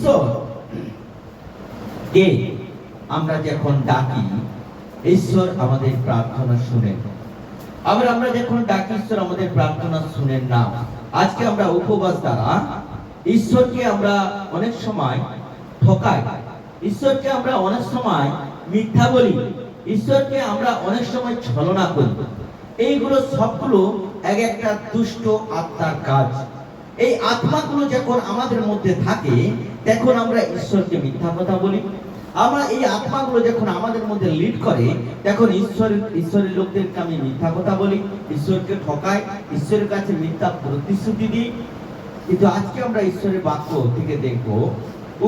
ঈশ্বর কে আমরা যখন ডাকি, ঈশ্বর আমাদের প্রার্থনা শুনেন। আবার আমরা যখন ডাকি, ঈশ্বর আমাদের প্রার্থনা শুনেন না। আজকে আমরা উপবাস দ্বারা ঈশ্বরকে আমরা অনেক সময় ঠকাই, ঈশ্বরকে আমরা অনেক সময় মিথ্যা বলি, ঈশ্বরকে আমরা অনেক সময় ছলনা করি। এইগুলো সবগুলো এক একটা দুষ্ট আত্মার কাজ। এই আত্মাগুলো যখন আমাদের মধ্যে থাকে, তখন আমরা ঈশ্বরকে মিথ্যা কথা বলি। আমরা এই আত্মাগুলো যখন আমাদের মধ্যে লিড করে, তখন ঈশ্বরের লোকদেরকে আমি মিথ্যা কথা বলি, ঈশ্বরকে ঠকাই, ঈশ্বরের কাছে মিথ্যা প্রতিশ্রুতি দিই। কিন্তু আজকে আমরা ঈশ্বরের বাক্য থেকে দেখব,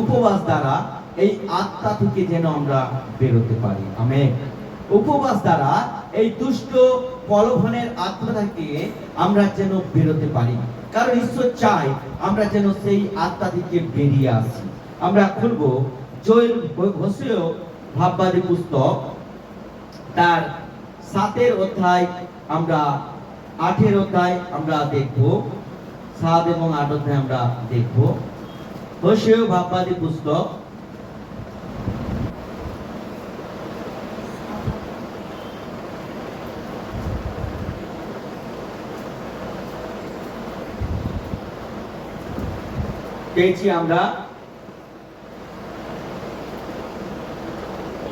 উপবাস দ্বারা এই আত্মা থেকে যেন আমরা বেরোতে পারি। আমেন। উপবাস দ্বারা এই দুষ্ট প্রলোভনের আত্মা থেকে আমরা যেন বেরোতে পারি, কারণ ঈশ্বর চায় আমরা যেন সেই আত্মা থেকে বেরিয়ে আসি। আমরা খুলব জোয়েল হোসেয় ভাববাদী পুস্তক, তার 7 অধ্যায়, আমরা 8 অধ্যায় আমরা দেখব, 7 এবং 8 অধ্যায় আমরা দেখব। হোসেয় ভাববাদী পুস্তক, পেয়েছি আমরা।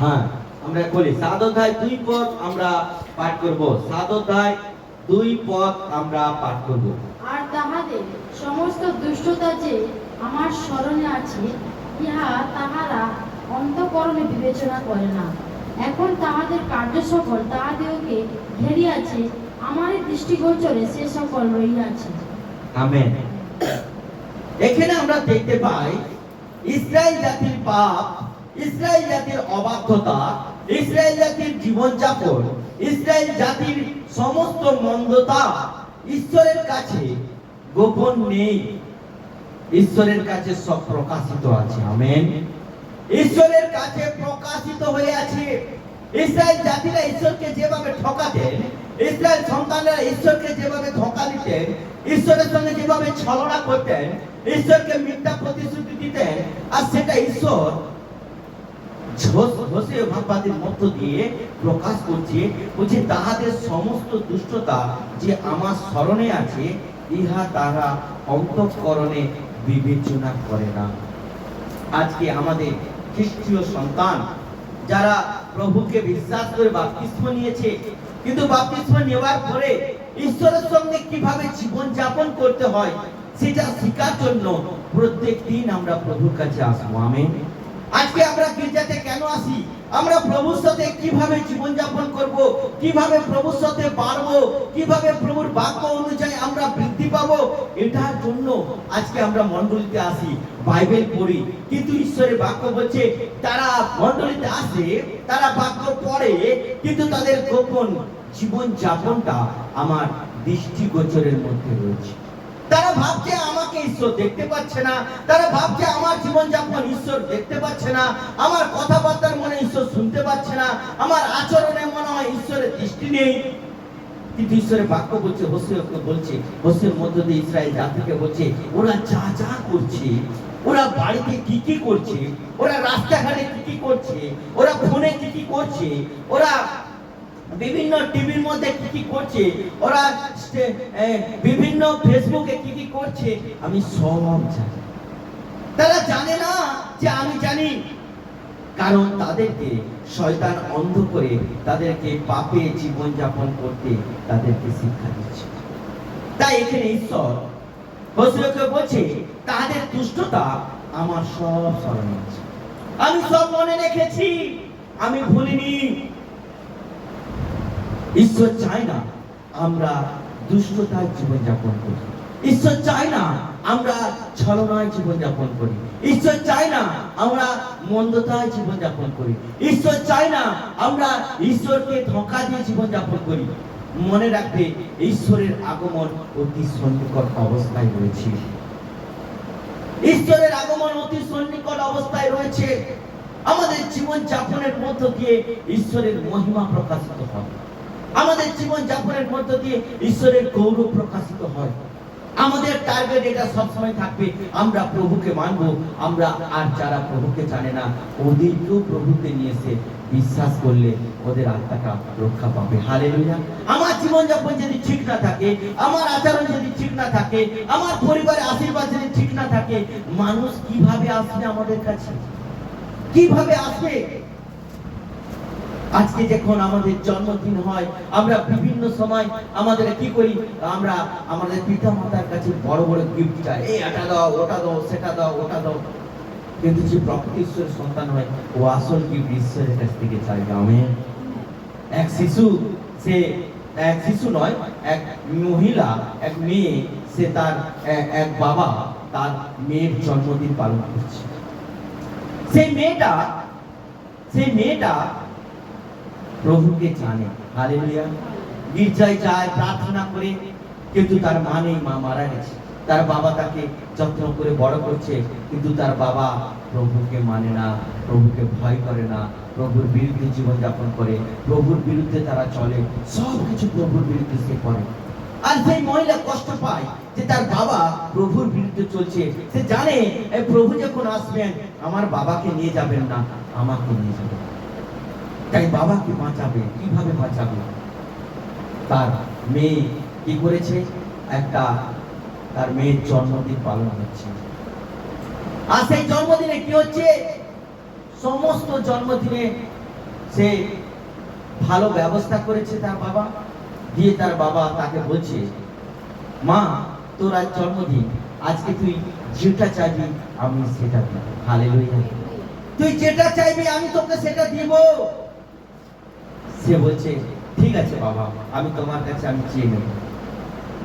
হ্যাঁ, আমরা বলি 7 অধ্যায় 2 পদ আমরা পাঠ করব। 7 অধ্যায় 2 পদ আমরা পাঠ করব। আর তাহাদের সমস্ত দুষ্টতা যে আমার স্মরণে আছে, ইহা তাহারা অন্তঃকরণে বিবেচনা করে না। এখন তাহাদের কার্য সকল তাহাদেরকে ঘেরিয়াছে, আমারই দৃষ্টিগোচরে সে সকল রহিয়াছে। আমেন। এখানে আমরা দেখতে পাই ইসরায়েল জাতির পাপ, ইসরায়েল জাতির অবাধ্যতা, ইসরায়েল জাতির জীবনযাপন, ইসরায়েল জাতির সমস্ত মন্দতা ঈশ্বরের কাছে গোপন নেই, ঈশ্বরের কাছে সব প্রকাশিত আছে। আমেন। ঈশ্বরের কাছে প্রকাশিত হয়ে আছে। ইসরায়েল জাতিরা ঈশ্বরকে যেভাবে ঠকাতেন, ইসরায়েল সন্তানরা ঈশ্বরকে যেভাবে ধোঁকা দিতেন, ঈশ্বরের সঙ্গে যেভাবে ছলনা করতেন, ঈশ্বরকে মিথ্যা প্রতিশ্রুতি দিতেন, আর সেটা ঈশ্বর হোসেয় ভাববাদীর মধ্য দিয়ে প্রকাশ করছে। বলছে তাহাদের সমস্ত দুষ্টতা যে আমার স্মরণে আছে, ইহা তারা অন্তঃকরণে বিবেচনা করে না। আজকে আমাদের খ্রিস্টীয় সন্তান যারা প্রভুকে বিশ্বাস করে বাপ্তিস্ম নিয়েছে, কিন্তু বাপ্তিস্ম নেওয়ার পরে ঈশ্বরের সঙ্গে কিভাবে জীবন যাপন করতে হয় সেটা শেখার জন্য প্রত্যেক দিন আমরা প্রভুর কাছে আসবো। আমেন। আজকে আমরা গির্জাতে কেন আসি? আমরা প্রভুর সাথে কিভাবে জীবন যাপন করব, কিভাবে প্রভুর সাথে বাড়বো, কিভাবে প্রভুর বাক্য অনুযায়ী আমরা বৃদ্ধি পাবো, এটার জন্য আজকে আমরা মণ্ডলীতে আসি, বাইবেল পড়ি। কিন্তু ঈশ্বরের বাক্য বলছে তারা মণ্ডলীতে আসে, তারা বাক্য পড়ে, কিন্তু তাদের গোপন জীবন যাপনটা আমার দৃষ্টিগোচরের মধ্যে রয়েছে। তারা ভাবছে আমাকে ঈশ্বর দেখতে পাচ্ছে না, তারা ভাবছে আমার জীবন যাপন ঈশ্বর দেখতে পাচ্ছে না, আমার কথাবার্তার মনে ঈশ্বর শুনতে পাচ্ছে না, আমার আচরণে মনে হয় ঈশ্বরের দৃষ্টি নেই। কিন্তু ঈশ্বরের বাক্য বলছে, হোসেয়কে বলছে, হোসের মধ্য দিয়ে ইসরায়েল জাতিকে বলছে, ওরা যা যা করছে, ওরা বাড়িতে কি কি করছে, ওরা রাস্তাঘাটে কি কি করছে, ওরা ফোনে কি কি করছে, ওরা বিভিন্ন টিভির মধ্যে কি কি করছে, ওরা বিভিন্ন ফেসবুকে কি কি করছে, আমি সব জানি। তারা জানে না যে আমি জানি, কারণ তাদেরকে শয়তান অন্ধ করে তাদেরকে পাপে জীবন যাপন করতে তাদেরকে শিক্ষা দিচ্ছে। তাই এখানে ঈশ্বর হোসেয়কে বলছে তাদের দুষ্টতা আমার সব স্মরণে আছে, আমি সব মনে রেখেছি, আমি ভুলিনি। ঈশ্বর চায় না আমরা দুষ্টতায় জীবন যাপন করি, ঈশ্বর চায় না আমরা ছলনায় জীবন যাপন করি, ঈশ্বর চায় না আমরা মন্দতায় জীবন যাপন করি, ঈশ্বর চায় না আমরা ঈশ্বরকে ধোঁকা দিয়ে জীবন যাপন করি। মনে রাখবে ঈশ্বরের আগমন অতি সন্নিকট অবস্থায় রয়েছে, ঈশ্বরের আগমন অতি সন্নিকট অবস্থায় রয়েছে। আমাদের জীবন যাপনের মধ্য দিয়ে ঈশ্বরের মহিমা প্রকাশিত হয়, আমাদের জীবন যাপনের মধ্য দিয়ে ঈশ্বরের গৌরব প্রকাশিত হয়। আমাদের টার্গেট এটা সবসময় থাকবে, আমরা প্রভুকে মানবো। আমরা আর যারা প্রভুকে জানে না ওদেরকেও প্রভুকে নিয়েছে বিশ্বাস করলে ওদের আত্মাটা রক্ষা পাবে। হালেলুয়া। আমার জীবনযাপন যদি ঠিক না থাকে, আমার আচরণ যদি ঠিক না থাকে, আমার পরিবারের আশীর্বাদ যদি ঠিক না থাকে, মানুষ কিভাবে আসবে আমাদের কাছে? কিভাবে আসবে? আজকে যখন আমাদের জন্মদিন হয়, আমরা বিভিন্ন সময় আমাদের কি করি, আমরা আমাদের পিতা মাতার কাছে বড় বড় গিফট চাই, এই এটা দাও, ওটা দাও, সেটা দাও, ওটা দাও। কিন্তু যে প্রকৃত ঈশ্বরের সন্তান হয়, ও আসল গিফট ঈশ্বরের কাছ থেকে চাইবে। আমেন। এক শিশু, সে এক শিশু নয়, এক মহিলা, এক মেয়ে, সে তার এক বাবা তার মেয়ের জন্মদিন পালন করছে। সেই মেয়েটা প্রভুকে জানে। হালেলুয়া। গির্জায় যায়, প্রার্থনা করে, কিন্তু তার মা নেই, মা মারা গেছে। তার বাবা তাকে যত্ন করে বড় করছে, কিন্তু তার বাবা প্রভুকে মানে না, প্রভুকে ভয় করে না, প্রভুর বিরুদ্ধে জীবনযাপন করে, প্রভুর বিরুদ্ধে তারা চলে, সবকিছু প্রভুর বিরুদ্ধে সে করে। আর সেই মহিলা কষ্ট পায় যে তার বাবা প্রভুর বিরুদ্ধে চলছে। সে জানে প্রভু যখন আসবেন আমার বাবাকে নিয়ে যাবেন না, আমাকে নিয়ে যাবেন। তাই বাবাকে বাঁচাবে, কিভাবে বাঁচাবে? তার মেয়ে কি করেছে, তার মেয়ের জন্মদিন পালন হচ্ছে। আর সেই জন্মদিনে কি হচ্ছে, সমস্ত জন্মদিনে সে ভালো ব্যবস্থা করেছে তার বাবা দিয়ে। তার বাবা তাকে বলছে, মা তোর আজ জন্মদিন, আজকে তুই যেটা চাইবি আমি সেটা দিব। হালেলুয়া। তুই যেটা চাইবি আমি তোকে সেটা দিব। সে বলছে, ঠিক আছে বাবা, আমি তোমার কাছে আমি চেয়ে নেব।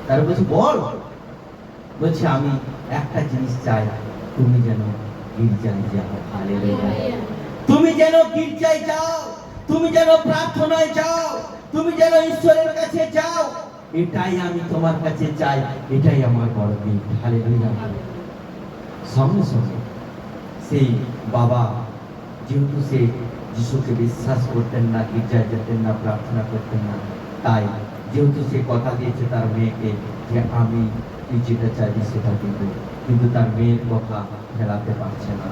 তার বলছে, বল। বলছে, আমি একটা জিনিস চাই, তুমি যেন গির্জায় যাও। হালেলুয়া। তুমি যেন গির্জায় যাও, তুমি যেন প্রার্থনায় যাও, তুমি যেন ঈশ্বরের কাছে যাও, এটাই আমি তোমার কাছে চাই, এটাই আমার বড় গিফট। হালেলুয়া। সঙ্গে সঙ্গে সেই বাবা, যেহেতু সে যিশুকে বিশ্বাস করতেন না, গির্জায় যেতেন না, প্রার্থনা করতেন না, তাই যেহেতু সে কথা দিয়েছে তার মেয়েকে যে আমি তুই যেটা চাইবি সেটা দিব, কিন্তু তার মেয়ের কথা ফেলাতে পারছে না।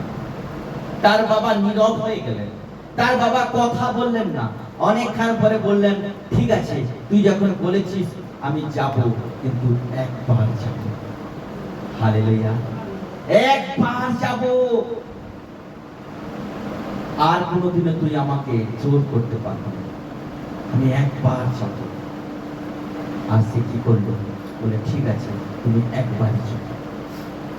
তার বাবা নীরব হয়ে গেলেন, তার বাবা কথা বললেন না। অনেকক্ষণ পরে বললেন, ঠিক আছে তুই যখন বলেছিস আমি যাব, কিন্তু একবার যাব। হালেলুয়া। একবার যাব, আর কোনোদিনও তুই আমাকে জোর করতে পারবি না, আমি একবার যাব। আর সে কি করলো, বলে ঠিক আছে তুমি একবারই যাও।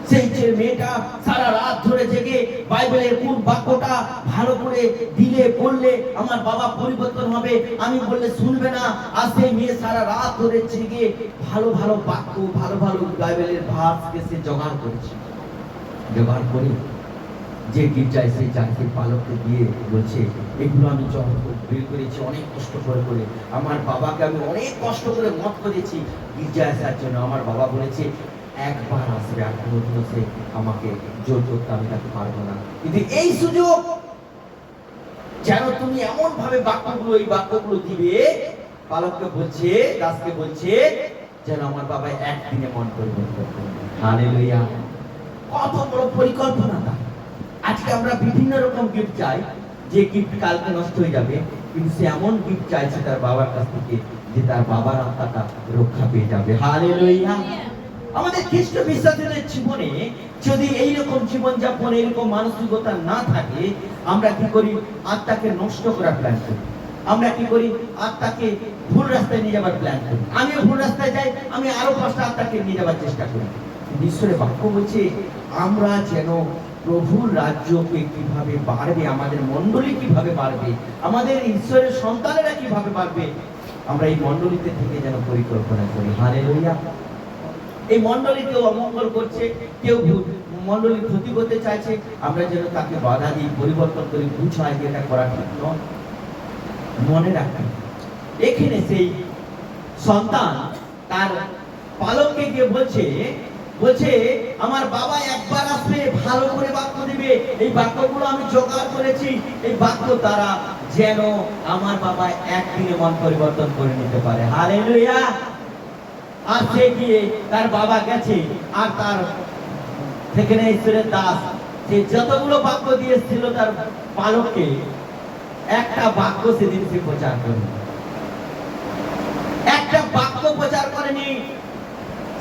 সেই যে মেয়েটা সারা রাত ধরে জেগে বাইবেলের কোন বাক্যটা ভালো করে দিলে পড়লে আমার বাবা পরিবর্তন হবে, আমি বললে শুনবে না। আর সেই মেয়ে সারা রাত ধরে জেগে ভালো ভালো বাক্য, ভালো ভালো বাইবেলের ভার্সকে সে জোগাড় করেছে। জোগাড় করে যে গির্জায় সেই চাকরির পালককে দিয়ে বলছে, এগুলো আমি জমা বের করেছি অনেক কষ্ট করে করে, আমার বাবাকে আমি অনেক কষ্ট করে মত করেছি গির্জায় আসার জন্য। আমার বাবা বলেছে একবার আসবে, আর কোনোদিনও সে আমাকে জোর করতে আমি তাকে পারবো না। কিন্তু এই সুযোগ যেন তুমি এমন ভাবে বাক্যগুলো, এই বাক্যগুলো দিবে, পালককে বলছে, দাসকে বলছে, যেন আমার বাবা একদিনে মন পরিবর্তন করবে। হালেলুয়া। কত বড় পরিকল্পনা তার। আজকে আমরা বিভিন্ন রকম গিফট চাই, যে গিফট কালকে নষ্ট হয়ে যাবে, কিন্তু সে এমন গিফট চাইছে তার বাবার কাছ থেকে যে তার বাবার আত্মাটা রক্ষা পেয়ে যাবে। হালেলুয়া। আমাদের খ্রিস্ট বিশ্বাসীদের জীবনে যদি এইরকম জীবনযাপন, এইরকম মানসিকতা না থাকে, আমরা কি করি, আত্মাকে নষ্ট করার প্ল্যান করি। আমরা কি করি, আত্মাকে ভুল রাস্তায় নিয়ে যাবার প্ল্যান করি। আমিও ভুল রাস্তায় যাই, আমি আরো 5টা আত্মাকে নিয়ে যাবার চেষ্টা করি। ঈশ্বরের বাক্য বলছে আমরা যেন প্রভুর রাজ্যকে কিভাবে বাড়বে, আমাদের মণ্ডলী কিভাবে বাড়বে, আমাদের ঈশ্বরের সন্তানেরা কিভাবে বাড়বে, আমরা এই মণ্ডলীতে থেকে যেন পরিকল্পনা করি। হালেলুয়া। এই মণ্ডলী কেউ অমঙ্গল করছে, কেউ মণ্ডলীর ক্ষতি করতে চাইছে, আমরা যেন তাকে বাধা দিই, পরিবর্তন করি, বুঝাই যে এটা করা ঠিক নয়। মনে রাখবেন, এখানে সেই সন্তান তার পালককে গিয়ে বলছে আমার বাবা একবার আসবে, ভালো করে বাক্য দিবে, এই বাক্যগুলো আমি জোগাড় করেছি, এই বাক্য দ্বারা যেন আমার বাবা একদিনে মন পরিবর্তন করে নিতে পারে। হালেলুয়া। আর সে গিয়ে তার বাবা গেছে, আর তার সেখানে ঈশ্বরের দাস যে যতগুলো বাক্য দিয়েছিল তার পালককে, একটা বাক্য সেদিন সে প্রচার করেনি, একটা বাক্য প্রচার করেনি।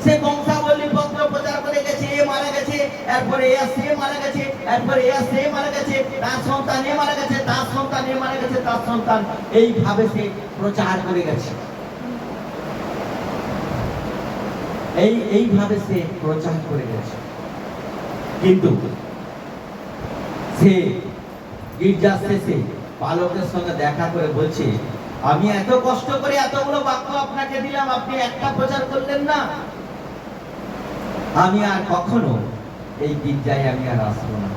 সে বংশাবলী পত্র প্রচার করে গেছে, এ মারা গেছে, এরপরে এ সে মারা গেছে, এরপরে এ সে মারা গেছে, তার সন্তান এ মারা গেছে, তার সন্তান এ মারা গেছে, তার সন্তান, এইভাবে সে প্রচার করে গেছে। এইভাবে সে প্রচার করে গেছে। কিন্তু সে গির্জার শেষে পালকের সঙ্গে দেখা করে বলছে, আমি এত কষ্ট করে এতগুলো বাক্য আপনাকে দিলাম, আপনি একটা প্রচার করলেন না, আমি আর কখনো এই গির্জায় আমি আর আসবো না।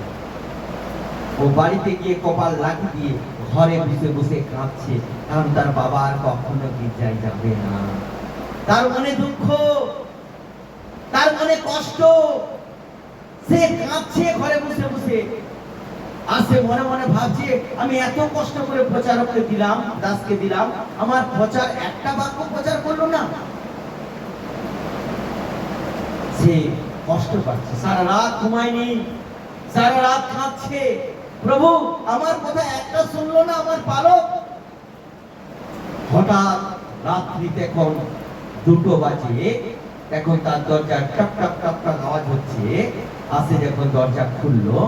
ও বাড়িতে গিয়ে কপাল লাগিয়ে দিয়ে ঘরে বসে বসে কাঁদছে, কারণ তার বাবা আর কখনো গির্জায় যাবে না। তার মনে দুঃখ, তার মনে কষ্ট, সে কাঁদছে ঘরে বসে বসে। আর সে মনে মনে ভাবছে, আমি এত কষ্ট করে প্রচারককে দিলাম, দাসকে দিলাম, আমার প্রচার একটা বাক্য প্রচার করলো না। সে কষ্ট পাচ্ছে, সারা রাত ঘুমায়নি, সারা রাত কাঁদছে, প্রভু আমার কথা একটা শুনলো না আমার পালক। হঠাৎ রাত্রি তখন 2টো বাজে, এখন তার দরজা টক টক টক টক আওয়াজ হচ্ছে। আসে যখন দরজা খুললো,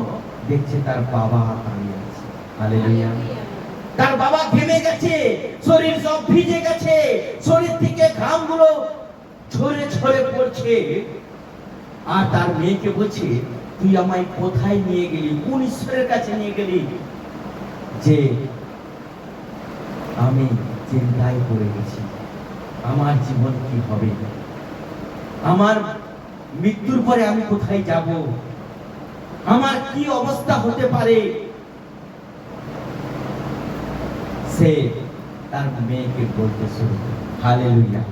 দেখছে তার বাবা দাঁড়িয়ে আছে। হালেলুয়া। তার বাবা ঘেমে গেছে, শরীর সব ভিজে গেছে, শরীর থেকে ঘামগুলো ঝরে ঝরে পড়ছে। আর তার মেয়েকে বলছে, তুই আমায় কোথায় নিয়ে গেলি, কোন ঈশ্বরের কাছে নিয়ে গেলি, যে আমি চিন্তায় পড়ে গেছি, আমার জীবন কি হবে, আমার মৃত্যুর পরে আমি কোথায় যাব, আমার কি অবস্থা হতে পারে। সে তার মেয়েকে বলতে শুরু করে। হালেলুয়া।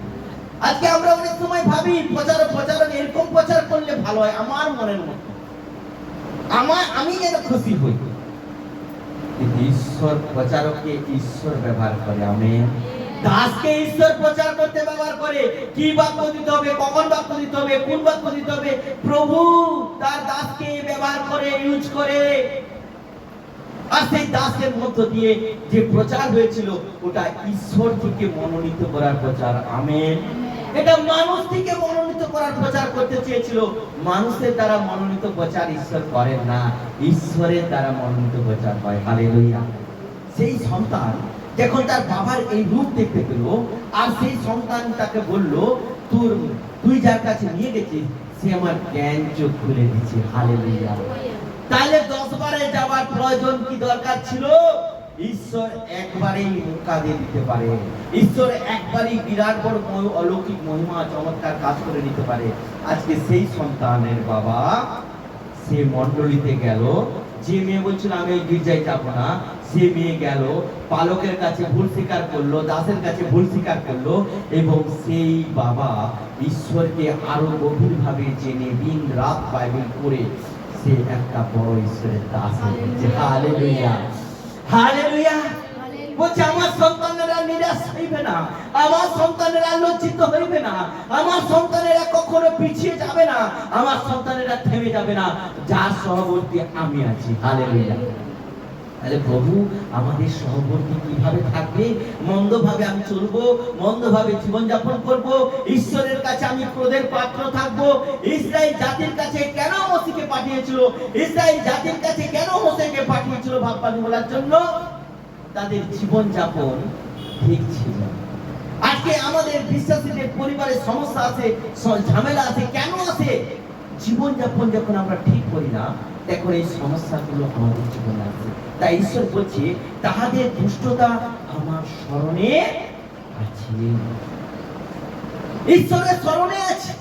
আজকে আমরা অনেক সময় ভাবি প্রচারক এরকম প্রচার করলে ভালো হয়, আমার মনের মতো, আমি যেন খুশি হই। কিন্তু ঈশ্বর প্রচারককে ঈশ্বর ব্যবহার করে। আমেন। দাসকে ঈশ্বর প্রচার করতে ব্যবহার করে। কি বাক্য দিতে হবে, কখন বাক্য দিতে হবে, কোন বাক্য দিতে হবে, প্রভু তার দাসকে ব্যবহার করে, ইউজ করে। আর সেই দাসের মধ্য দিয়ে যে প্রচার হয়েছিল, ওটা ঈশ্বর থেকে মনোনীত করার প্রচার। আমেন। এটা মানুষ থেকে মনোনীত করার প্রচার করতে চেয়েছিল। মানুষের দ্বারা মনোনীত প্রচার ঈশ্বর করেন না, ঈশ্বরের দ্বারা মনোনীত প্রচার হয়। হালেলুয়া। সেই সন্তান যখন তার বাবার এই রূপ দেখতে পেল, আর সেই সন্তান তাকে বলল, তুই যার কাছে নিয়ে গেছিস সে আমার জ্ঞান চোখ খুলে দিচ্ছে। হালেলুয়া। তাহলে 10 বারে যাওয়ার প্রয়োজন কি দরকার ছিল? ঈশ্বর একবারেই মুক্কা দিয়ে দিতে পারে। ঈশ্বর একবারই বিরাট বড় অলৌকিক মহিমা চমৎকার কাজ করে নিতে পারে। আজকে সেই সন্তানের বাবা সে মণ্ডলীতে গেল, যে মেয়ে বলছিল আমি ওই গির্জায় যাবো না, সে মেয়ে গেল, পালকের কাছে ভুল স্বীকার করলো, দাসের কাছে ভুল স্বীকার করলো, এবং সেই বাবা ঈশ্বরকে আরো গভীরভাবে জেনে দিন রাত বাইবেল পড়ে সে একটা বড় ঈশ্বরের দাস হয়েছে। হালেলুয়া। হালেলুয়া। বলছে আমার সন্তানেরা নিরাশ হইবে না, আমার সন্তানেরা লজ্জিত হইবে না, আমার সন্তানেরা কখনো পিছিয়ে যাবে না, আমার সন্তানেরা থেমে যাবে না, যার সহবর্তী আমি আছি। হালেলুয়া। তাহলে প্রভু আমাদের সহবর্তী কিভাবে থাকবে? মন্দভাবে আমি চলবো, মন্দভাবে জীবনযাপন করব, ঈশ্বরের কাছে আমি ক্রোধের পাত্র থাকবো। ইসরায়েল জাতির কাছে কেন মোসেকে পাঠিয়েছিল? ইসরায়েল জাতির কাছে কেন মোসেকে পাঠিয়েছিল? ভাববানি বলার জন্য তাদের জীবনযাপন ঠিক ছিল। আজকে আমাদের বিশ্বাসীদের পরিবারের সমস্যা আছে, ঝামেলা আছে, কেন আছে? জীবনযাপন যখন আমরা ঠিক করি না, তখন এই সমস্যাগুলো আমাদের জীবনে আছে। তাই ঈশ্বর বলছে, তাহাদের দুষ্টতা আমার স্মরণে আছে। ঈশ্বরের স্মরণে আছে।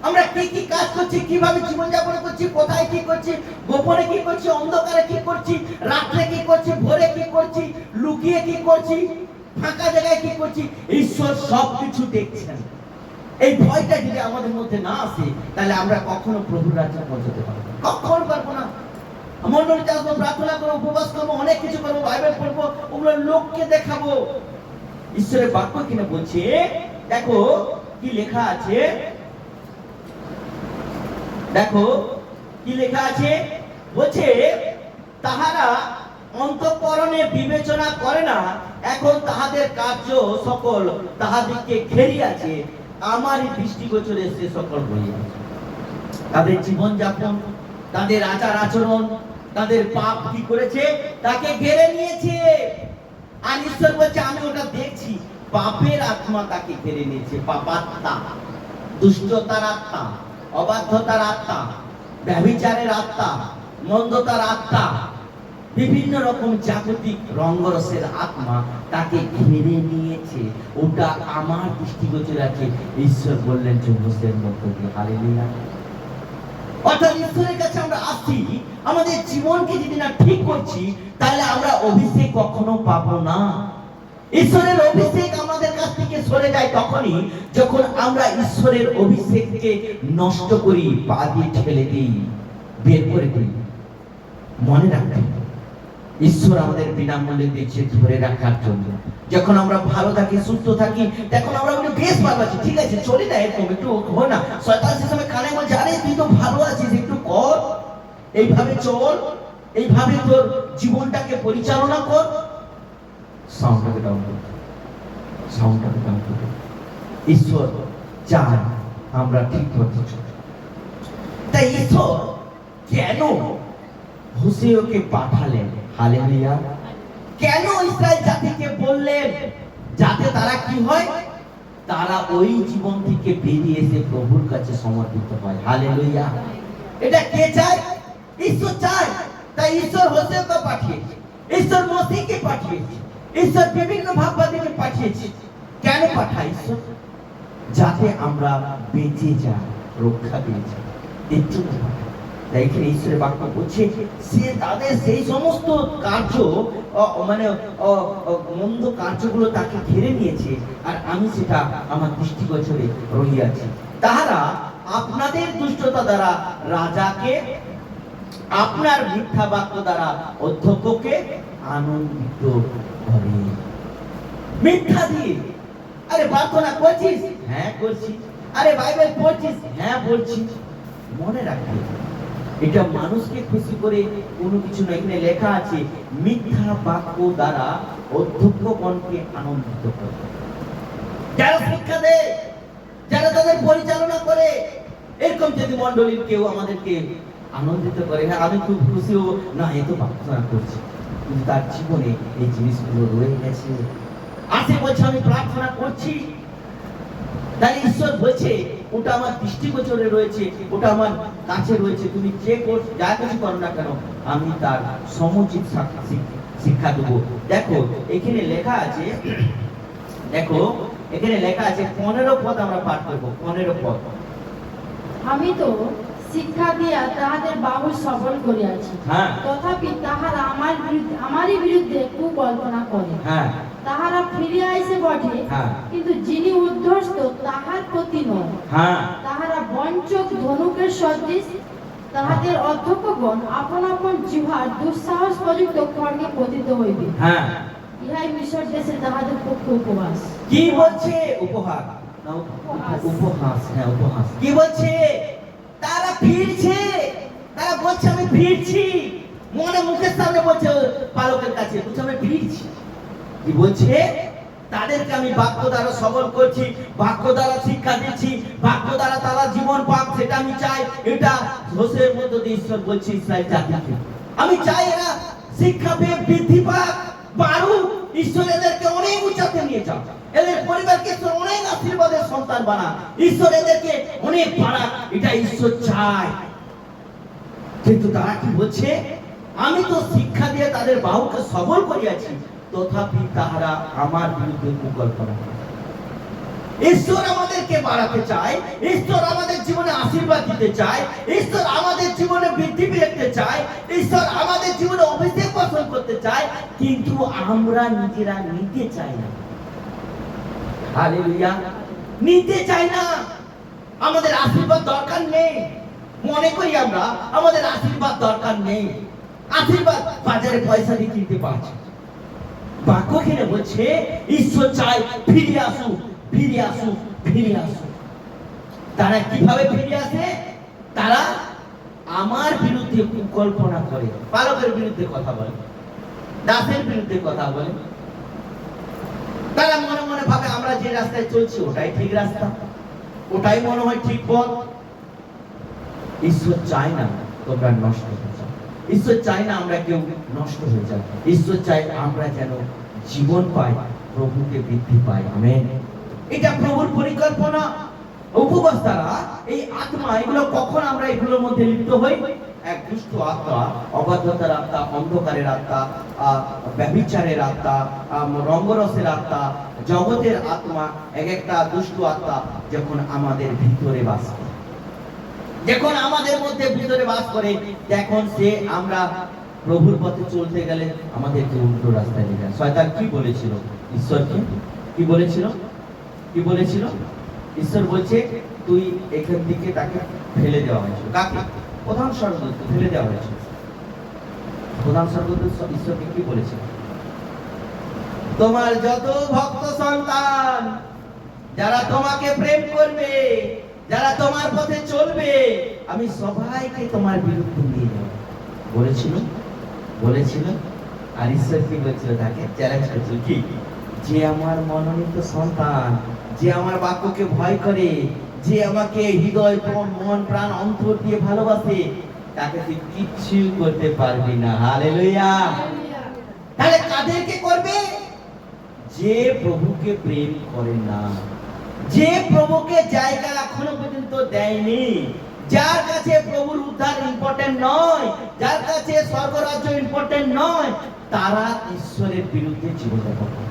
আমরা কি কি কাজ করছি, কিভাবে জীবনযাপন করছি, কোথায় কি করছি, গোপনে কি করছি, অন্ধকারে কি করছি, রাত্রে কি করছি, ভোরে কি করছি, লুকিয়ে কি করছি, ফাঁকা জায়গায় কি করছি, ঈশ্বর সবকিছু দেখছেন। এই ভয়টা যদি আমাদের মধ্যে না আসে, তাহলে আমরা কখনো প্রভুর রাজ্যে পৌঁছতে পারবো না, কখনো পারবো না। মন্ডলীতে আসবো, প্রার্থনা করবো, উপবাস করবো, অনেক কিছু করবো, বাইবেল পড়বো, ওগুলো লোককে দেখাবো। ঈশ্বরের বাক্য কিনা বলছে, দেখো কি লেখা আছে, দেখো কি লেখা আছে, বলছে তাহারা অন্তঃকরণে বিবেচনা করে না, এখন তাহাদের কার্য সকল তাহাদেরকে ঘেরিয়াছে, আমারই দৃষ্টিগোচরে সে সকল হইয়াছে। তাদের জীবনযাপন, তাদের আচার আচরণ, তাদের পাপ কি করেছে, তাকে ঘেরে নিয়েছে। আর ঈশ্বর বলছে আমি ওটা দেখছি, পাপের আত্মা তাকে ঘেরে নিয়েছে। পাপাত্মা, দুষ্টতার আত্মা, অবাধ্যতার আত্মা, ব্যভিচারের আত্মা, মন্দতার আত্মা, বিভিন্ন রকম জাগতিক রঙ্গরসের আত্মা তাকে ঘিরে নিয়েছে। ওটা আমার দৃষ্টিগোচরে আছে, ঈশ্বর বললেন যুবসের মধ্য দিয়ে। হালেলুয়া। অর্থাৎ ঈশ্বরের কাছে আমরা আসছি, আমাদের জীবনকে যদি না ঠিক করছি, তাহলে আমরা অভিষেক কখনো পাবো না। ঈশ্বরের অভিষেক আমাদের কাছ থেকে সরে যায় তখনই যখন আমরা ঈশ্বরের অভিষেককে নষ্ট করি, পা দিয়ে ঠেলে দিই, বের করে দিই। মনে রাখবেন, ঈশ্বর আমাদের বিনামূল্যে দিচ্ছে ধরে রাখার জন্য। যখন আমরা ভালো থাকি, সুস্থ থাকি, তখন আমরা বলি বেশ ভালো আছি, ঠিক আছে চলে না, এরকম একটু হো না। শয়তান সে সময় কানে বলছে আরে তুই তো ভালো আছিস, একটু কর, এইভাবে চল, এইভাবে তোর জীবনটাকে পরিচালনা কর। সাউন্ডটাকে ডাউন করো, সাউন্ডটাকে ডাউন করো। ঈশ্বর চায় আমরা ঠিক পথে চলি। তাই ঈশ্বর কেন হোসেয়াকে পাঠালেন? হালেলুয়া। কেন ইসরায়েল জাতিকে বললেন? যাতে তারা কি হয়, তারা ওই জীবন থেকে বেরিয়ে এসে প্রভুর কাছে সমর্পিত হয়। হালেলুয়া। এটা কে চায়? ঈশ্বর চায়। তাই ঈশ্বর হোসেয়াকে পাঠিয়েছে, ঈশ্বর মসিহকে পাঠিয়েছে, ঈশ্বর বিভিন্ন ভাববাদীকে পাঠিয়েছে। কেন পাঠায় ঈশ্বর? যাতে আমরা বেঁচে যাই, রক্ষা পেয়ে যাই, এর জন্য পাঠায়। তাই এখানে ঈশ্বরের বাক্য বলছে সে তাদের সেই সমস্ত কার্য, মানে মন্দ কার্যগুলো তাকে ঘিরে নিয়েছে, আর আমি সেটা আমার দৃষ্টিগোচরে রহিয়াছি। তাহারা আপনাদের দুষ্টতা দ্বারা রাজাকে, আপনার মিথ্যা বাক্য দ্বারা অধ্যক্ষকে আনন্দিত করে। মিথ্যা দিয়ে, আরে প্রার্থনা করছিস? হ্যাঁ করছি। আরে বাইবেল পড়ছিস? হ্যাঁ বলছি। মনে রাখবে, এটা মানুষকে খুশি করে কোনো কিছু নয়। এখানে লেখা আছে মিথ্যা বাক্য দ্বারা অধ্যক্ষগণকে আনন্দিত করে। যারা শিক্ষা দেয়, যারা তাদের পরিচালনা করে, এরকম যদি মণ্ডলীর কেউ আমাদেরকে আনন্দিত করে, হ্যাঁ আমি খুব খুশি হব, না এ তো প্রার্থনা করছি, কিন্তু তার জীবনে এই জিনিসগুলো রয়ে গেছে। আসে বলছে আমি প্রার্থনা করছি, তাই ঈশ্বর বলছে ওটা আমার দৃষ্টিগোচরে রয়েছে, ওটা আমার কাছে রয়েছে, তুমি যে যা কিছু করো না কেন আমি তার সমুচিত শিক্ষা দেবো। দেখো এখানে লেখা আছে, দেখো এখানে লেখা আছে 15 পদ আমরা পাঠ করবো। 15 পদ। আমি তো শিক্ষা দিয়া তাহাদের বাহুল সবল করিয়াছি, হ্যাঁ, তথাপি তাহারা আমারই বিরুদ্ধে কুকল্পনা করে। হ্যাঁ, তাহারা ফিরিয়া আইসে বটে, হ্যাঁ, কিন্তু যিনি উদ্ধস্ত তাহার প্রতি নয়। হ্যাঁ, তাহারা বঞ্চক ধনুকের সদৃশ, তাহাদের অধ্যক্ষগণ আপন আপন জিহ্বার দুঃসাহস প্রযুক্ত খড়গে পতিত হইবে। হ্যাঁ, ইহাই মিশর দেশে তাহাদের পক্ষে উপবাস। কি বলছে? উপহার না, উপহাস। হ্যাঁ উপহাস। কি বলছে? তারা ফিরছে, তারা বলছে আমি ফিরছি, মনে মুখের সামনে বলছে পালকের কাছে, বলছে আমি ফিরছি। কি বলছে? তাদেরকে আমি বাক্য দ্বারা সবল করছি, বাক্য দ্বারা শিক্ষা দিচ্ছি, বাক্য দ্বারা তারা জীবন পাক, সেটা আমি চাই। এটা হোসেয়ার মধ্য দিয়ে ঈশ্বর বলছে ইসরায়েল জাতিকে আমি চাই এরা শিক্ষা পেয়ে বৃদ্ধি পাক, বাড়ুক, ঈশ্বর এদেরকে অনেক উচ্চতে নিয়ে যাও, এদের পরিবারকে ঈশ্বর অনেক আশীর্বাদের সন্তান বানাক, ঈশ্বর এদেরকে অনেক বাড়াক, এটা ঈশ্বর চায়। কিন্তু তারা কি বলছে? আমি তো শিক্ষা দিয়ে তাদের বাহুকে সবল করিয়াছি, তথাপি তাহারা আমার বিরুদ্ধে কুকল্পনা করে। ঈশ্বর আমাদেরকে বাড়াতে চায়, ঈশ্বর আমাদের জীবনে আশীর্বাদ দিতে চায়, ঈশ্বর আমাদের জীবনে বৃদ্ধি পেতে চায়, ঈশ্বর আমাদের জীবনে অভিষেক বর্ষণ করতে চায়, কিন্তু আমরা নিজেরা নিতে চাই না। হালেলুয়া। নিতে চাই না। আমাদের আশীর্বাদ দরকার নেই, মনে করি আমরা আমাদের আশীর্বাদ দরকার নেই, আশীর্বাদ বাজারে পয়সা দিয়ে কিনতে পারছি। বাক্য কিনে বলছে ঈশ্বর চায় ফিরে আসুক, ফিরে আসুক, ফিরে আসুক। তারা কিভাবে ফিরে আসে? তারা আমার বিরুদ্ধে কুকল্পনা করে, পালকের বিরুদ্ধে কথা বলে, দাসের বিরুদ্ধে কথা বলে। তারা মনে মনে ভাবে আমরা যে রাস্তায় চলছি ওটাই ঠিক রাস্তা, ওটাই মনে হয় ঠিক পথ। ঈশ্বর চায় না তোমরা নষ্ট হয়ে যাও। ঈশ্বর চায় না আমরা কেউ নষ্ট হয়ে যাই। ঈশ্বর চায় আমরা যেন জীবন পাই, প্রভুকে বৃদ্ধি পাই। আমেন। এটা প্রভুর পরিকল্পনা। উপবাস দ্বারা এই আত্মা, এগুলো কখন আমরা এগুলোর মধ্যে লিপ্ত হই? এক দুষ্ট আত্মা, অবাধ্যতার আত্মা, অন্ধকারের আত্মা, ব্যভিচারের আত্মা, রঙ্গরসের আত্মা, জগতের আত্মা, এক একটা দুষ্ট আত্মা যখন আমাদের ভিতরে বাস করে, যখন আমাদের মধ্যে ভিতরে বাস করে, তখন সে আমরা প্রভুর পথে চলতে গেলে আমাদেরকে উল্টো রাস্তায় নিয়ে যায়। শয়তান কি বলেছিল ঈশ্বরকে? কি বলেছিল? কি বলেছিল? ঈশ্বর বলছে তুই এখান থেকে তাকে ফেলে দেওয়া হয়েছিল। কাকে? প্রধান স্বর্গদূতকে ফেলে দেওয়া হয়েছিল। প্রধান স্বর্গদূত ঈশ্বরকে কি বলেছিল? তোমার যত ভক্ত সন্তান যারা তোমাকে প্রেম করবে, যারা তোমার পথে চলবে, আমি সবাইকে তোমার বিরুদ্ধে নিয়ে যাব বলেছিল, বলেছিল। আর ঈশ্বর কি বলছিল? তাকে চ্যালেঞ্জ করেছিল, কি? যে আমার মনোনীত সন্তান, যে আমার বাক্যকে ভয় করে, যে আমাকে হৃদয়, মন, প্রাণ, অন্তর দিয়ে ভালোবাসে, তাকে তুই কিচ্ছু করতে পারবি না। হালেলুয়া। তাহলে কাদেরকে করবে? যে প্রভুকে প্রেম করে না, যে প্রভুকে জায়গা এখনো পর্যন্ত দেয়নি, যার কাছে প্রভুর উদ্ধার ইম্পর্টেন্ট নয়, যার কাছে স্বর্গরাজ্য ইম্পর্টেন্ট নয়, তারা ঈশ্বরের বিরুদ্ধে জীবনযাপন করে।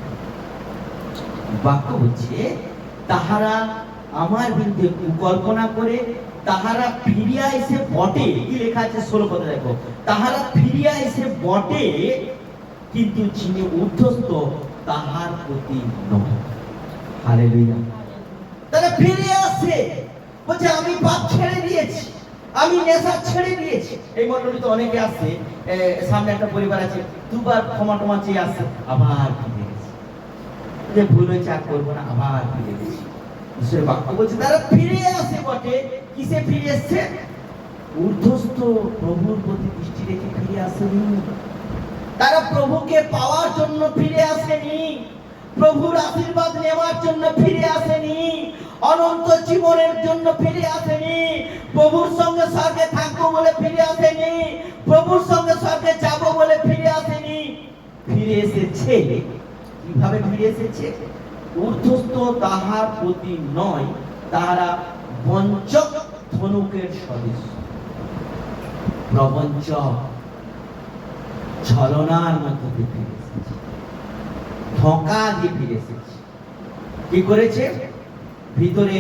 বাক্য হচ্ছে তাহারা আমার বিরুদ্ধে কুকল্পনা করে, তাহারা ফিরিয়া এসে বটে। কি লেখা আছে 16 পদে দেখো, তাহারা ফিরিয়া এসে বটে, কিন্তু যিনি ঊর্ধ্বস্থ তাহার প্রতি নয়। হালেলুয়া। তারা ফিরে আসে, বলছে আমি পাপ ছেড়ে দিয়েছি, আমি নেশা ছেড়ে দিয়েছি। এই মণ্ডলীতে অনেকে আসে, সামনে একটা পরিবার আছে, দুবার ক্ষমা টমা চেয়ে আসে, আবার ফিরে গেছে, যে ভুল হয়েছে আর করবো না, আবার ফিরে গেছি। ঈশ্বরের বাক্য বলছে তারা ফিরে আসে বটে। কিসে ফিরে এসছে? ঊর্ধ্বস্থ প্রভুর প্রতি দৃষ্টি রেখে ফিরে আসেনি। তারা প্রভুকে পাওয়ার জন্য ফিরে আসেনি, প্রভুর আশীর্বাদ নেওয়ার জন্য ফিরে আসেনি, অনন্ত জীবনের জন্য ফিরে আসেনি, প্রভুর সঙ্গে স্বর্গে থাকবো বলে ফিরে আসেনি, প্রভুর সঙ্গে স্বর্গে যাবো বলে ফিরে আসেনি। ফিরে এসেছে কিভাবে? ফিরে এসেছে ঊর্ধ্বস্থ তাহার প্রতি নয়, তাহারা বঞ্চক ধনুকের সদৃশ, প্রবঞ্চক ছলনার মধ্যে দিয়ে ফিরে এসেছে, ধোঁকা দিয়ে ফিরে এসেছে। কি করেছে? ভিতরে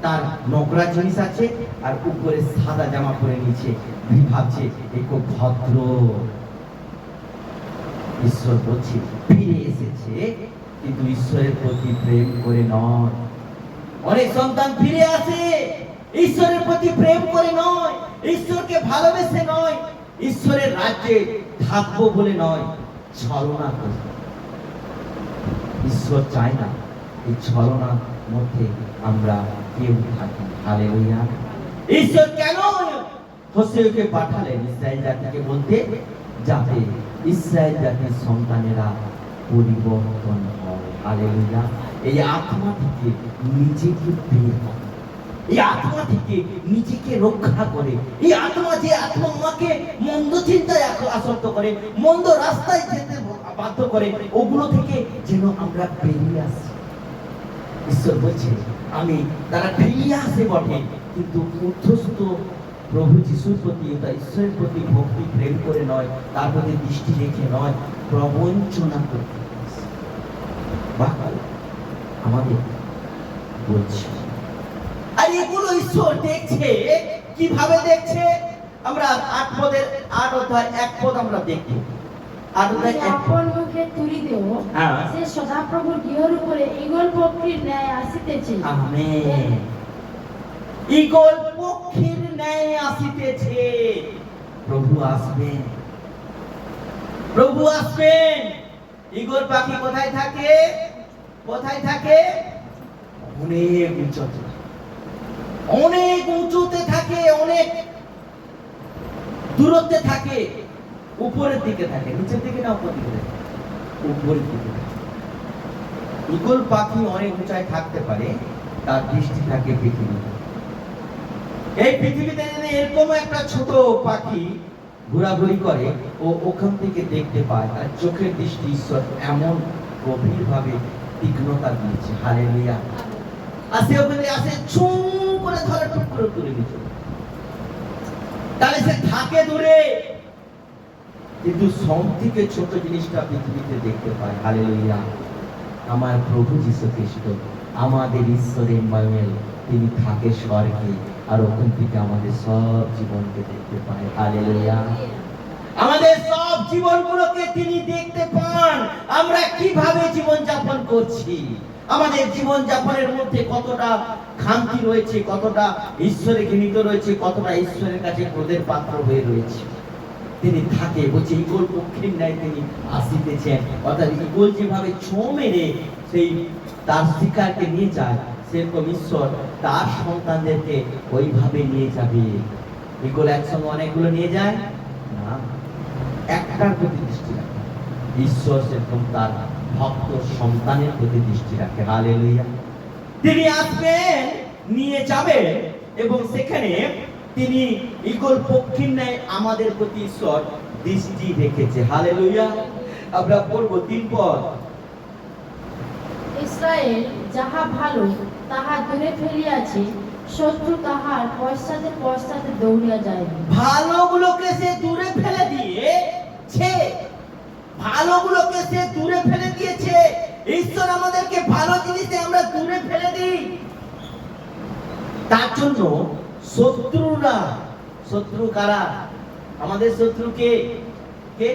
তার নোংরা জিনিস আছে আর উপরে সাদা জামা পরে নিয়েছে, ভাবছে এই খুব ভদ্র। ঈশ্বর বলছে ফিরে এসেছে, কিন্তু ঈশ্বরের প্রতি প্রেম করে নয়। অনেক সন্তান ফিরে আসে ঈশ্বরের প্রতি প্রেম করে নয়, ঈশ্বরকে ভালোবেসে নয়, ঈশ্বরের রাজ্যে থাকবো বলে নয়, ছলনা করে। ঈশ্বর চায় না এই ছলনার মধ্যে আমরা কেউ থাকি। হালেলুয়া। ঈশ্বর কেন হোসেয়াকে পাঠালেন ইসরায়েল জাতিকে বলতে, যাতে ইসরায়েল জাতির সন্তানেরা পরিবর্তন হয়। হালেলুয়া। এই আত্মা থেকে নিজেকে বের করে, এই আত্মা থেকে নিজেকে রক্ষা করে, এই আত্মা যে আত্মা আমাকে মন্দ চিন্তায় আসক্ত করে, মন্দ রাস্তায় যেতে বাধ্য করে, ওগুলো থেকে যেন আমরা বেরিয়ে আসি। ঈশ্বর বলছে আমি, তারা ফিরিয়ে আসে বটে, কিন্তু ঊর্ধ্বস্থ প্রভু যিশুর প্রতি, ঈশ্বরের প্রতি ভক্তি প্রেম করে নয়, তার প্রতি দৃষ্টি রেখে নয়, প্রবঞ্চনা করতে আমাদের বলছে। আর এগুলো ঈশ্বর দেখছে। কিভাবে দেখছে? আমরা 8 পদের 8 অধ্যায় 1 পদ আমরা দেখি। 8 অধ্যায় 1 পদ। মুখে তুলি দেও, হ্যাঁ। সে সদাপ্রভুর গৃহের উপরে ঈগল পক্ষীর ন্যায় আসিতেছে। আমেন। ঈগল পক্ষীর ন্যায় আসিতেছে। প্রভু আসবেন, প্রভু আসবেন। ঈগল পাখি কোথায় থাকে? কোথায় থাকে? অনেক উচ্চতে। অনেক উঁচুতে থাকে, অনেক দূরত্বে থাকে, উপরের দিকে থাকে, নিচের দিকে না উপরের দিকে থাকে, উপরের দিকে থাকে। ঈগল পাখি অনেক উঁচায় থাকতে পারে, তার দৃষ্টি থাকে পৃথিবীতে। এই পৃথিবীতে যদি এরকম একটা ছোট পাখি ঘোরাঘুরি করে, ও ওখান থেকে দেখতে পায়, আর চোখের দৃষ্টি ঈশ্বর এমন গভীর ভাবে তীক্ষ্ণতা দিয়েছে। হালেলুয়া। আসে ওখানে আসে, ছুঁ করে ধরে টুক করে তুলে নিচ্ছে। তাহলে সে থাকে দূরে, কিন্তু সব থেকে ছোট জিনিসটা পৃথিবীতে দেখতে পায়। হালেলুয়া। আমার প্রভু যীশু খ্রিস্ট, আমাদের ঈশ্বরের ইম্মানুয়েল, তিনি থাকে স্বর্গে, আর ওখান থেকে আমাদের সব জীবনকে দেখতে পায়। হালেলুয়া। আমাদের সব জীবনগুলোকে তিনি দেখতে পান। আমরা কিভাবে জীবন যাপন করছি, আমাদের জীবন যাপনের মধ্যে কতটা খামতি রয়েছে, কতটা ঈশ্বরে ঘৃণিত রয়েছে, কতটা ঈশ্বরের কাছে ক্রোধের পাত্র হয়ে রয়েছে। তিনি থাকে, বলছে ঈগল পক্ষীর ন্যায় তিনি আসিতেছেন। অর্থাৎ ঈগল যেভাবে ছোঁ মেরে সেই তার শিকারকে নিয়ে যায়, সেরকম ঈশ্বর তার সন্তানদেরকে ওইভাবে নিয়ে যাবে। ঈগল একসঙ্গে অনেকগুলো নিয়ে যায় না, একটার প্রতি দৃষ্টি রাখে। ঈশ্বর সেরকম তার ভক্ত সন্তানের প্রতি দৃষ্টি রাখে। হালেলুয়া। তিনি আসবেন, নিয়ে যাবেন, এবং সেখানে তিনি ঈগল পক্ষীর ন্যায় আমাদের প্রতি ঈশ্বর দৃষ্টি রেখেছে। হালেলুয়া। আমরা পড়বো 3 পদ। ইসরায়েল যাহা ভালো তাহা দূরে ফেলিয়াছে, শত্রু তাহার পশ্চাতে পশ্চাতে দৌড়িয়া যায়। ভালোগুলোকে সে দূরে ফেলে দিয়েছে, ভালোগুলোকে সে দূরে ফেলে দিয়েছে। ঈশ্বর আমাদেরকে ভালো জিনিসে আমরা দূরে ফেলে দিই। তার জন্য শত্রুরা, শত্রু কারা? আমাদের শত্রুকে কে?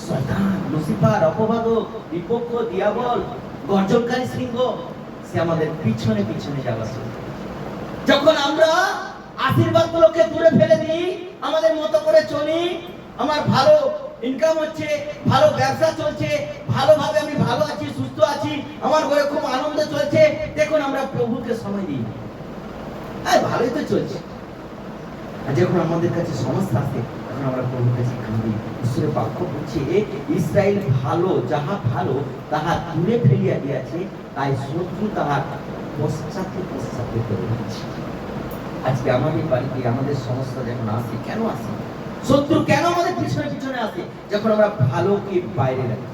শয়তান, লুসিফার, অপবাদক, বিপক্ষ, দিয়াবল, গর্জনকারী সিংহ। সে আমাদের পিছনে পিছনে যাওয়া। যখন আমরা আশীর্বাদগুলোকে দূরে ফেলে দিই, আমাদের মতো করে চলি, আমার ভালো ইনকাম হচ্ছে, ভালো ব্যবসা চলছে, ভালোভাবে আমি ভালো আছি, সুস্থ আছি, আমার ঘরে খুব আনন্দ চলছে, দেখুন আমরা প্রভুকে সময় দিই, ভালোই তো চলছে। আর যখন আমাদের কাছে সমস্যা আসে, তখন আমরা প্রভুর কাছে কাঁদি। ঈশ্বরের বাক্য বলছে, ইসরায়েল ভালো, যাহা ভালো তাহা দূরে ফেলিয়া দিয়াছে, তাই শত্রু তাহার পশ্চাতে পশ্চাতে দৌড়াচ্ছে। আজকে আমাদের বাড়িতে আমাদের সমস্যা যখন আসে, কেন আসে? শত্রু কেন আমাদের পিছনে পিছনে আসে? যখন আমরা ভালোকে বাইরে রাখি।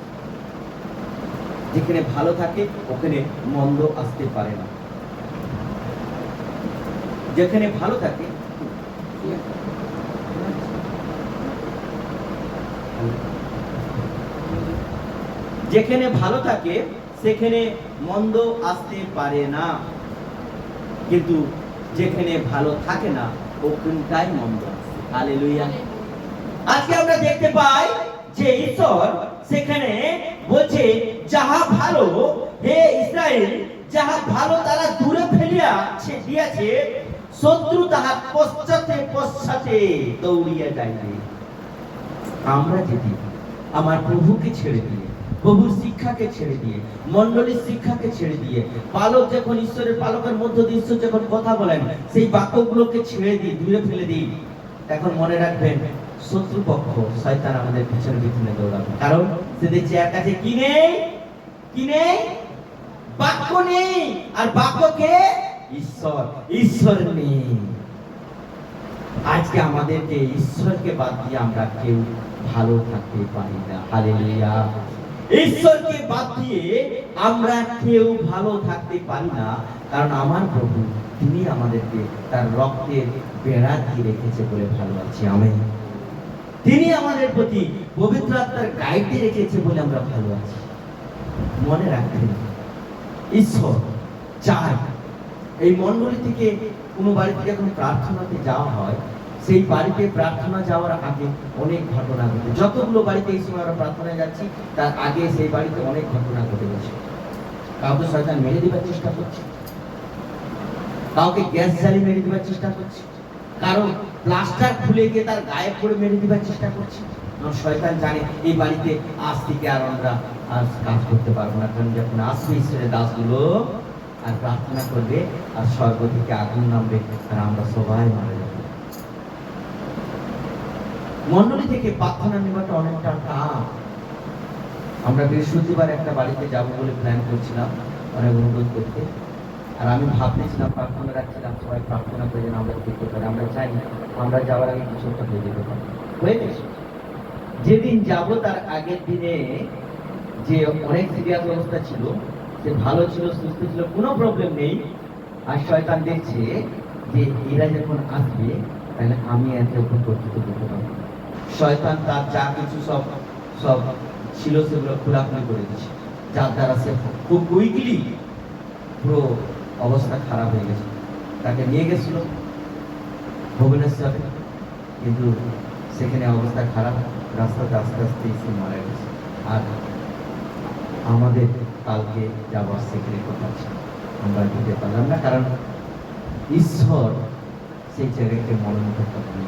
যেখানে ভালো থাকে ওখানে মন্দ আসতে পারে না। যেখানে ভালো থাকে, যেখানে ভালো থাকে সেখানে মন্দ আসতে পারে না, কিন্তু যেখানে ভালো থাকে না ওখানটাই মন্দ আসে। হালেলুয়া। আজকে আমরা দেখতে পাই যে ঈশ্বর সেখানে বলছে, যাহা ভালো, হে ইসরায়েল, যাহা ভালো তারা দূরে ফেলিয়া দিয়াছে, শত্রু তাহার পশ্চাতে পশ্চাতে দৌড়িয়া যাইবে। আমরা যদি আমার প্রভুকে ছেড়ে দিয়ে, প্রভুর শিক্ষাকে ছেড়ে দিয়ে, মণ্ডলীর শিক্ষাকে ছেড়ে দিয়ে, পালক যখন ঈশ্বরের পালকের মধ্য দিয়ে ঈশ্বর যখন কথা বলেন, সেই বাক্যগুলোকে ছেড়ে দিই, দূরে ফেলে দিই, এখন মনে রাখবেন শত্রুপক্ষ শয়তান আমাদের পিছনে পিছনে দৌড়াবে। কারণ সে দেখছে এর কাছে কি নেই? কি নেই? বাক্য নেই। আর বাক্যকে ঈশ্বর, ঈশ্বর নেই। আজকে আমাদেরকে ঈশ্বরকে বাদ দিয়ে আমরা কেউ ভালো থাকতে পারি না। হালেলুয়া। ঈশ্বরকে বাদ দিয়ে আমরা কেউ ভালো থাকতে পারি না, কারণ আমার প্রভু তিনি আমাদেরকে তার রক্তের বেড়া দিয়ে রেখেছে বলে ভালো আছি। আমেন। তিনি আমাদের প্রতি পবিত্র আত্মার গাইডে রেখেছে বলে আমরা ভালো আছি। মনে রাখবেন, ঈশ্বর চায় এই মণ্ডলী থেকে কোনো বাড়িতে যখন প্রার্থনাতে যাওয়া হয়, সেই বাড়িতে প্রার্থনা যাওয়ার আগে অনেক ঘটনা ঘটে। যতগুলো বাড়িতে এই সময় আমরা প্রার্থনায় যাচ্ছি, তার আগে সেই বাড়িতে অনেক ঘটনা ঘটে গেছে। কাউকে শয়তান মেরে দেবার চেষ্টা করছে, কাউকে গ্যাস জ্বালিয়ে মেরে দেবার চেষ্টা করছে, কারো প্লাস্টার খুলে গিয়ে তার গায়ে পড়ে মেরে দেবার চেষ্টা করছে। শয়তান জানে এই বাড়িতে আজ থেকে আর আমরা কাজ করতে পারবো না, কারণ যখন আসবে ঈশ্বরের দাসগুলো, আর প্রার্থনা করবে, আর স্বর্গ থেকে আগুন নামবে, আর আমরা সবাই মারা যাব। মন্ডলী থেকে প্রার্থনা নেওয়াটা অনেকটা টাফ। আমরা বৃহস্পতিবার একটা বাড়িতে যাব বলে প্ল্যান করছিলাম, অনেক অনুরোধ করতে। আর আমি ভাবতেছিলাম, প্রার্থনা রাখছিলাম, সবাই প্রার্থনা করে যেন আমরা দেখতে পারি। আমরা চাই আমরা যাওয়ার আগে কিছু একটা হয়ে যেতে পারি। হয়ে গেছে। যেদিন যাব তার আগের দিনে যে অনেক সিরিয়াস অবস্থা ছিল, সে ভালো ছিল, সুস্থ ছিল, কোনো প্রবলেম নেই। আর শয়তান দেখছে যে এরা যখন আসবে তাহলে আমি এতে উপর কর্তৃত্ব করতে পারবো। শয়তান তার যা কিছু সব সব ছিল সেগুলো খোলাখুলি করে দিচ্ছে, যার দ্বারা সে খুব কুইকলি পুরো অবস্থা খারাপ হয়ে গেছে। তাকে নিয়ে গেছিল ভুবনেশ্বরে, কিন্তু সেখানে অবস্থা খারাপ, রাস্তাতে আস্তে আস্তে সে মারা গেছে। আর আমাদের কালকে যাওয়ার সেখানে কথা ছিল, আমরা দিতে পারলাম না, কারণ ঈশ্বর সেই জায়গাকে মনোনীত করেন।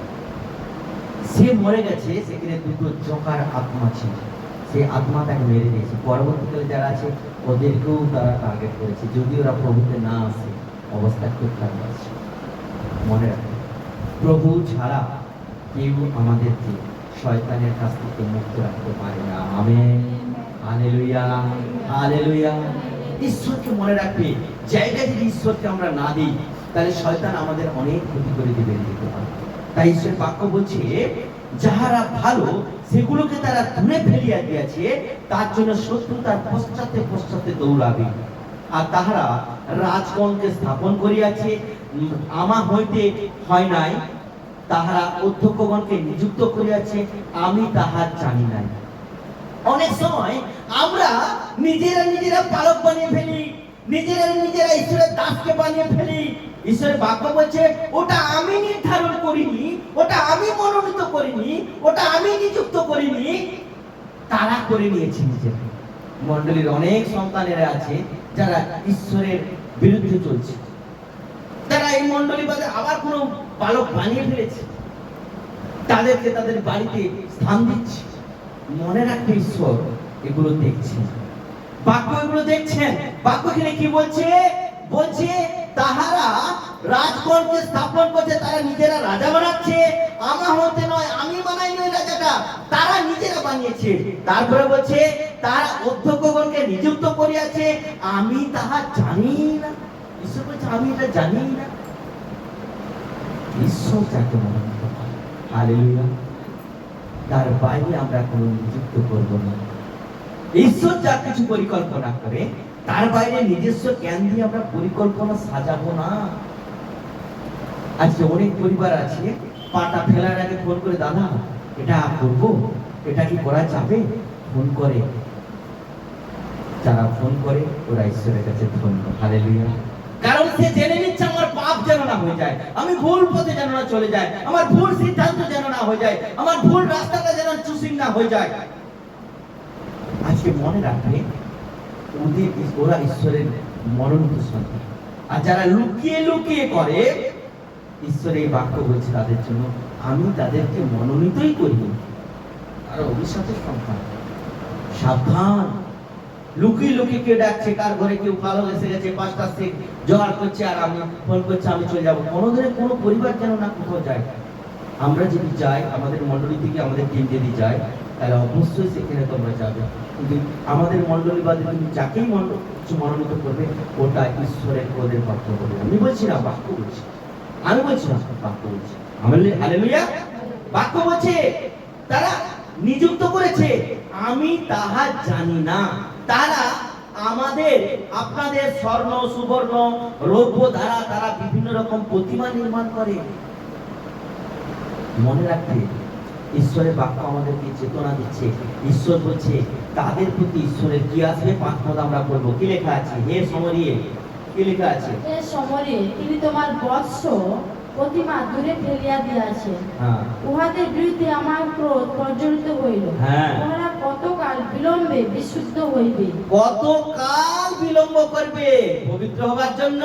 সে মরে গেছে, সেখানে দুটো জোকার আত্মা ছিল, সেই আত্মা তাকে মেরে দিয়েছে। পরবর্তীকালে যারা আছে ওদেরকেও তারা টার্গেট করেছে, যদি ওরা প্রভুতে না আসে অবস্থা খুব খারাপ আছে। মনে রাখবে, প্রভু ছাড়া কেউ আমাদেরকে শয়তানের কাছ থেকে মুক্ত রাখতে পারে না। Amen, hallelujah, hallelujah. ঈশ্বরকে মনে রাখবে, জায়গা যদি ঈশ্বরকে আমরা না দিই তাহলে শয়তান আমাদের অনেক ক্ষতি করে দিবে দিতে পারে। তাই ঈশ্বর বাক্য বলছে, যাহারা ভালো সেগুলোকে তারা দূরে ফেলিয়া দিয়েছে, তার জন্য শত্রু তার পশ্চাতে পশ্চাতে দৌড়াবে। আর তাহারা রাজগণকে স্থাপন করিয়াছে, আমা হইতে হয় নাই, তাহারা অধ্যক্ষগণকে নিযুক্ত করিয়াছে, আমি তাহার জানি নাই। অনেক সময় আমরা নিজেরা পালক বানিয়ে ফেলি, নিজেরা ঈশ্বরের দাসকে বানিয়ে ফেলি। ঈশ্বরের বাক্য বলছে, ওটা আমি নির্ধারণ করিনি, ওটা আমি মনোনীত করিনি, ওটা আমি নিযুক্ত করিনি, তারা করে নিয়েছে নিজেরা। মণ্ডলীর অনেক সন্তানেরা আছে যারা ঈশ্বরের বিরুদ্ধে চলছে, তারা এই মণ্ডলী বাদে আবার কোনো পালক বানিয়ে ফেলেছে, তাদেরকে তাদের বাড়িতে স্থান দিচ্ছে। মনে রাখবে, ঈশ্বর এগুলো দেখছেন, বাক্য এগুলো দেখছেন। বাক্য এখানে কি বলছে? বলছে তাহারা রাজগণকে স্থাপন করছে, তারা নিজেরা রাজা বানাচ্ছে। আমা হতে নয়, আমি বানাই নয় রাজাটা, তারা নিজেরা বানিয়েছে। তারপরে বলছে তারা অধ্যক্ষগণকে নিযুক্ত করিয়াছে, আমি তাহা জানি না। ঈশ্বর বলছে আমি এটা জানি না। ঈশ্বর যাকে মনোনীত করে, হালেলুয়া, তার বাইরে আমরা কোনো নিযুক্ত করব না। ঈশ্বর যা কিছু পরিকল্পনা করে তার বাইরে নিজস্ব জ্ঞান দিয়ে আমরা পরিকল্পনা সাজাবো না। আজকে অনেক পরিবার আছে, পাটা ফেলার আগে ফোন করে, দাদা এটা করবো, এটা কি করা যাবে? ফোন করে, যারা ফোন করে ওরা ঈশ্বরের কাছে ফোন করে, হালেলুয়া। কারণ সে জেনে নিচ্ছে আমার পাপ যেন না হয়ে যায়, আমি ভুল পথে যেন না চলে যায়, আমার ভুল সিদ্ধান্ত যেন না হয়ে যায়, আমার ভুল রাস্তাটা যেন চুসিং না হয়ে যায়। আজকে মনে রাখবে, ওরা ঈশ্বরের মনোনীত সন্তান। আর যারা লুকিয়ে লুকিয়ে করে, ঈশ্বরের এই বাক্য বলছে তাদের জন্য, আমি তাদেরকে মনোনীতই করি, আর অভিশাপের সন্তান। সাবধান, লুকিয়ে লুকিয়ে কে ডাকছে, কার ঘরে কেউ ভালো এসে গেছে, পাঁচটা সে জোয়ার করছে, আর আমি ফোন করছে আমি চলে যাবো। কোনোদিনে কোনো পরিবার যেন না কোথাও যায়। আমরা যদি যাই, আমাদের মণ্ডলী থেকে আমাদের টিম যদি যায়, তাহলে অবশ্যই সেখানে তোমরা যাবে। কিন্তু আমাদের মণ্ডলী বাদে তুমি যাকেই মনোনীত করবে, ওটা ঈশ্বরের পদের বাক্য করবে। আমি বলছি না, বাক্য বলছি, আমি বলছি না, বাক্য বলছি। হালেলুয়া। বাক্য বলছে তারা নিযুক্ত করেছে, আমি তাহা জানি না। তারা আমাদের আপনাদের স্বর্ণ সুবর্ণ রৌপ্য দ্বারা তারা বিভিন্ন রকম প্রতিমা নির্মাণ করে। মনে রাখতে, ঈশ্বরের বাক্য আমাদেরকে চেতনা দিচ্ছে। ঈশ্বর বলছে তাদের প্রতি ঈশ্বরের কি আসবে, 5 পদ আমরা বলবো। কি লেখা আছে? হে সমরিয়ে, কি লেখা আছে? হে সমরিয়ে, তিনি তোমার বৎস প্রতিমা দূরে ফেলিয়া দিয়াছে। উহাদের বিরুদ্ধে আমার ক্রোধ প্রজ্বলিত হইল। উহারা কতকাল বিলম্বে বিশুদ্ধ হইবে? কতকাল বিলম্ব করবে পবিত্র হবার জন্য?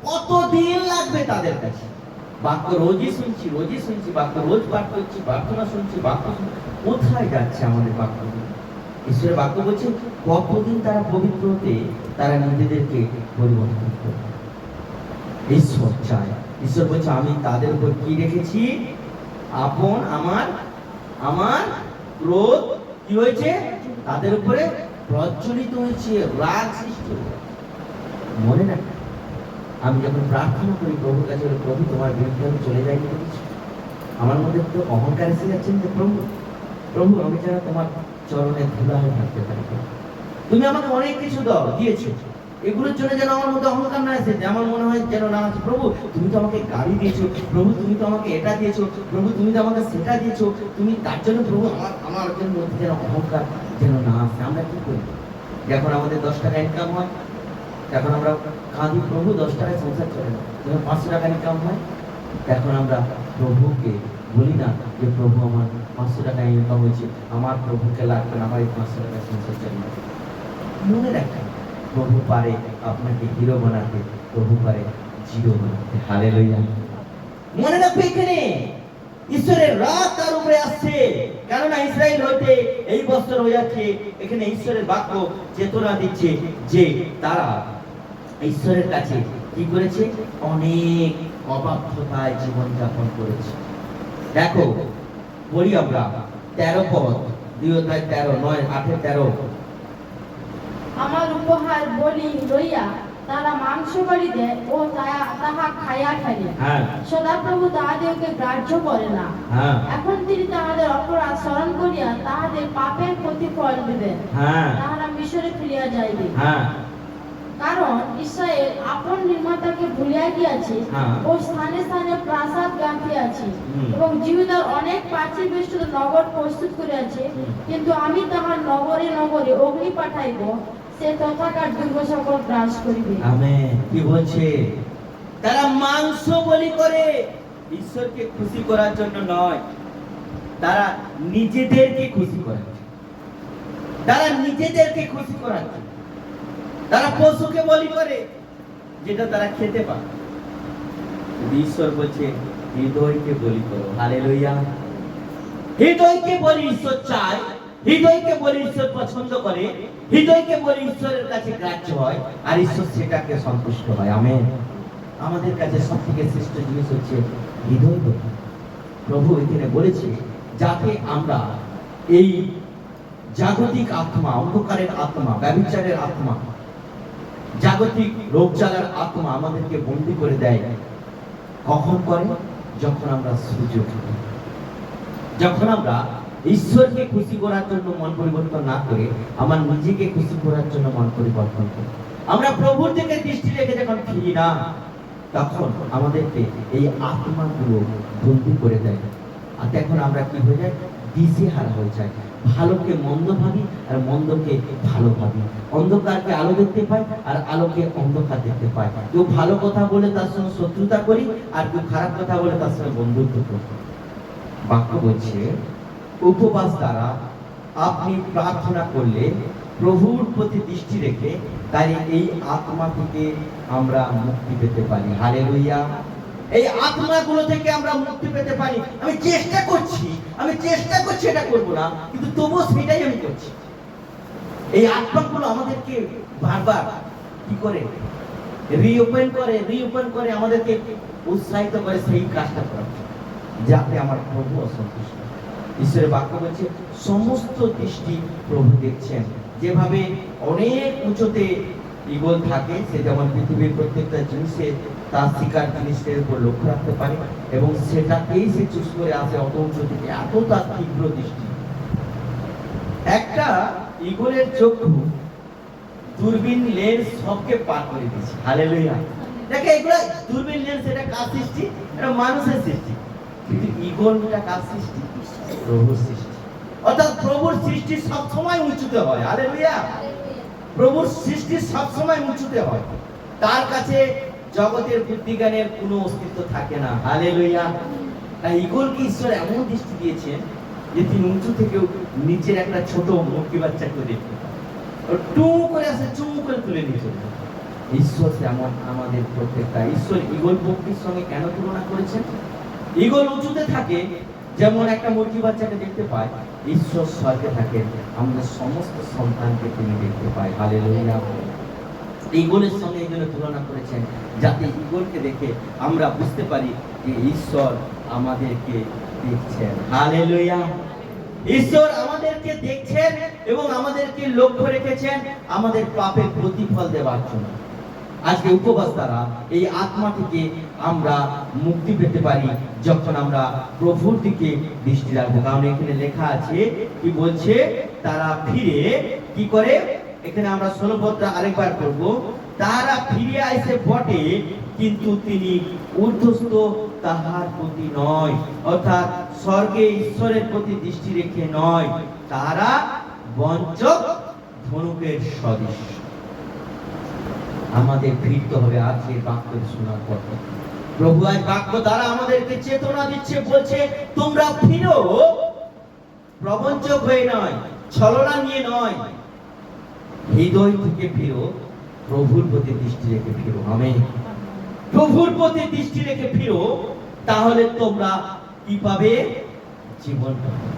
কতদিন লাগবে তাদের কাছে? বাক্য রোজই শুনছি, বাক্য রোজ পাঠ করছি, প্রার্থনা শুনছি, বাক্য কোথায় যাচ্ছে আমাদের বাক্য? ঈশ্বরের বাক্য বলছে কতদিন তারা পবিত্র হতে তারা নিজেদেরকে পরিবর্তন করবে। ঈশ্বর চায়, ঈশ্বর বলছে আমি তাদের উপর কি রেখেছি? আপন আমার ক্রোধ কি হয়েছে? তাদের উপরে প্রজ্বলিত হয়েছে, রাগ সৃষ্টি হয়েছে। মনে না, আমি যখন প্রার্থনা করি প্রভুর কাছে, প্রভু তোমার বিরুদ্ধে আমি চলে যাই, আমার মধ্যে তো অহংকার এসে যাচ্ছেন যে প্রভু আমি যেন তোমার চরণে ধুলা হয়ে থাকতে পারি। তুমি আমাকে অনেক কিছু দিয়েছো, এগুলোর জন্য যেন আমার মধ্যে অহংকার না এসে যায়। আমার মনে হয় যেন না আছে, প্রভু তুমি তো আমাকে গাড়ি দিয়েছো, প্রভু তুমি তো আমাকে এটা দিয়েছো, প্রভু তুমি তো আমাকে সেটা দিয়েছো, তুমি তার জন্য প্রভু আমার মধ্যে যেন অহংকার যেন না আসে। আমরা কি করি? যখন আমাদের 10 টাকা ইনকাম হয় তখন আমরা কাঁদি, প্রভু 10 টাকায় সংসার চলে না। যখন 500 টাকা ইনকাম হয় তখন আমরা প্রভুকে বলি না যে প্রভু আমার 500 টাকা ইনকাম হয়েছে, আমার প্রভুকে লাগবে না, আমার এই 500 টাকায় সংসার চলে না। মনে রাখেন প্রভু পারে আপনাকে হিরো বানাতে, প্রভু পারে জিরো বানাতে। হালেলুয়া। মনে রাখবে এখানে ঈশ্বরের রাত তার উপরে আসছে, কেননা ইসরায়েল হইতে এই বছর হয়ে যাচ্ছে। এখানে ঈশ্বরের বাক্য চেতনা দিচ্ছে যে তারা ঈশ্বরের কাছে কি করেছে? অনেক অবাধ্যতায় জীবনযাপন করেছে। দেখো বলি আমরা 13 পদ, 2 অধ্যায় 13, 9, 8, 13। আমার উপহার বলি লইয়া তারা মাংস বলি দেয় ও তাহা খাইয়া ফেলে। সদাপ্রভু তাহাদেরকে গ্রাহ্য করে না। এখন তিনি তাহাদের অপরাধ স্মরণ করিয়া তাহাদের পাপের প্রতিফল দিবেন। তাহারা মিশরে ফিরিয়া যাইবে। কারণ ইসরায়েল আপন নির্মাতাকে ভুলিয়া গিয়াছে ও স্থানে স্থানে প্রাসাদ গাঁথিয়াছে এবং জিহুদার অনেক প্রাচীর বেষ্টিত নগর প্রস্তুত করিয়াছে, কিন্তু আমি তাহার নগরে নগরে অগ্নি পাঠাইব, সে তথাকার দুর্গ সকল গ্রাস করিবে। আমেন। কি বলছে? তারা মাংস বলি করে ঈশ্বরকে খুশি করার জন্য নয়, তারা নিজেদেরকে খুশি করার জন্য, তারা নিজেদেরকে খুশি করার জন্য তারা পশুকে বলি করে যেটা তারা খেতে পায়। ঈশ্বর বলছে হৃদয়কে বলি করো। হালেলুয়া। হৃদয়কে বলি ঈশ্বর চায়, হৃদয়কে বলি ঈশ্বর পছন্দ করে, হৃদয়কে বলি ঈশ্বরের কাছে গ্রাহ্য হয়, আর ঈশ্বর সেটাকে সন্তুষ্ট হয়। আমেন। আমাদের কাছে সবথেকে শ্রেষ্ঠ জিনিস হচ্ছে হৃদয়। প্রভু এখানে বলেছে যাতে আমরা এই জাগতিক আত্মা, অন্ধকারের আত্মা, ব্যভিচারের আত্মা, জাগতিক রোগ জ্বালার আত্মা আমাদেরকে বন্দী করে দেয়। কখন করে? যখন আমরা সুযোগ, যখন আমরা ঈশ্বরকে খুশি করার জন্য মন পরিবর্তন না করে আমার নিজেকে খুশি করার জন্য মন পরিবর্তন করি। আমরা প্রভুর দিকে দৃষ্টি রেখে যখন ফিরি না, তখন আমাদেরকে এই আত্মাগুলো বন্দী করে দেয়। আর তখন আমরা কি হয়ে যাই? দিশেহারা হয়ে যায়। ভালোকে মন্দ ভাবি আর মন্দকে ভালো ভাবি, অন্ধকারকে আলো দেখতে পাই আর আলোকে অন্ধকার দেখতে পাই। কেউ ভালো কথা বলে তার সঙ্গে শত্রুতা করি, আর কেউ খারাপ কথা বলে তার সঙ্গে বন্ধুত্ব করি। বাক্য বলছে উপবাস দ্বারা আপনি প্রার্থনা করলে প্রভুর প্রতি দৃষ্টি রেখে তাই এই আত্মা থেকে আমরা মুক্তি পেতে পারি। হালেলুয়া। এই আত্মাগুলো থেকে আমরা মুক্তি পেতে পারি। আমি চেষ্টা করছি এটা করব না, কিন্তু তবুও সেটাই আমি করছি। এই আত্মাগুলো আমাদেরকে বারবার কি করে রিওপেন করে আমাদেরকে উৎসাহিত করে সেই কাজটা করার, যাতে আমার প্রভু অসন্তুষ্ট। ঈশ্বরের বাক্য বলছে সমস্ত দৃষ্টি প্রভু দেখছেন। যেভাবে অনেক উঁচুতে ঈগল থাকে, সে যেমন পৃথিবীর প্রত্যেকটা জিনিসে তার শিকার জিনিসের উপর লক্ষ্য রাখতে পারে এবং সেটাকেই সে চুজ করে আসে অত উঁচু থেকে, এত তার তীব্র দৃষ্টি। একটা ঈগলের চক্ষু দূরবীন লেন্স সবকে পার করে দিয়েছে। হালেলুয়া। দেখে এগুলো দূরবীন লেন্স, এটা কার সৃষ্টি? এটা মানুষের সৃষ্টি। কিন্তু ঈগলটা কার সৃষ্টি? প্রভুর সৃষ্টি। অর্থাৎ প্রভুর সৃষ্টি সবসময় উঁচুতে হয়। হালেলুয়া। প্রভুর সৃষ্টি সবসময় উঁচুতে হয়। তার কাছে জগতের বুদ্ধিজ্ঞানের কোনো অস্তিত্ব থাকে না। হালেলুয়া। তাই ঈগলকে ঈশ্বর এমন দৃষ্টি দিয়েছেন যে তিনি উঁচু থেকেও নিচের একটা ছোট মুরগি বাচ্চাকে দেখতে পান, টু করে আসে, চুম করে তুলে নিয়ে চলে যায়। ঈশ্বর যেমন আমাদের প্রত্যেকটা, ঈশ্বর ঈগল পক্ষীর সঙ্গে কেন তুলনা করেছেন? ঈগল উঁচুতে থাকে, যেমন একটা মুরগি বাচ্চাকে দেখতে পাই, ঈশ্বর স্বর্গে থাকেন, আমাদের সমস্ত সন্তানকে তিনি দেখতে পাই। হালেলুয়া। ঈগলের সঙ্গে এই জন্য তুলনা করেছেন, যাতে ঈগলকে দেখে আমরা বুঝতে পারি যে ঈশ্বর আমাদেরকে দেখছেন। হালেলুয়া। ঈশ্বর আমাদেরকে দেখছেন এবং আমাদেরকে লক্ষ্য রেখেছেন আমাদের পাপের প্রতিফল দেওয়ার জন্য। আজকে উপবাস দ্বারা এই আত্মা থেকে আমরা মুক্তি পেতে পারি যখন আমরা প্রভুর দিকে দৃষ্টি রাখবো। কারণ এখানে লেখা আছে, কি বলছে, তারা ফিরে কি করে, এখানে আমরা 16 পদটা আরেকবার করব, তারা ফিরে আইসে বটে, কিন্তু তিনি ঊর্ধ্বস্থ তাহার প্রতি নয়, অর্থাৎ স্বর্গে ঈশ্বরের প্রতি দৃষ্টি রেখে নয়, তারা বঞ্চক ধনুকের সদৃশ। আমাদের ফিরতে হবে আজকের বাক্য শোনার পর। প্রভু আজ বাক্য দ্বারা আমাদেরকে চেতনা দিচ্ছে, বলছে তোমরা ফিরো, প্রবঞ্চক হয়ে নয়, ছলনা নিয়ে নয়, হৃদয় থেকে ফিরো, প্রভুর প্রতি দৃষ্টি রেখে ফিরো। আমেন। প্রভুর প্রতি দৃষ্টি রেখে ফিরো, তাহলে তোমরা কি পাবে? জীবন পাবে।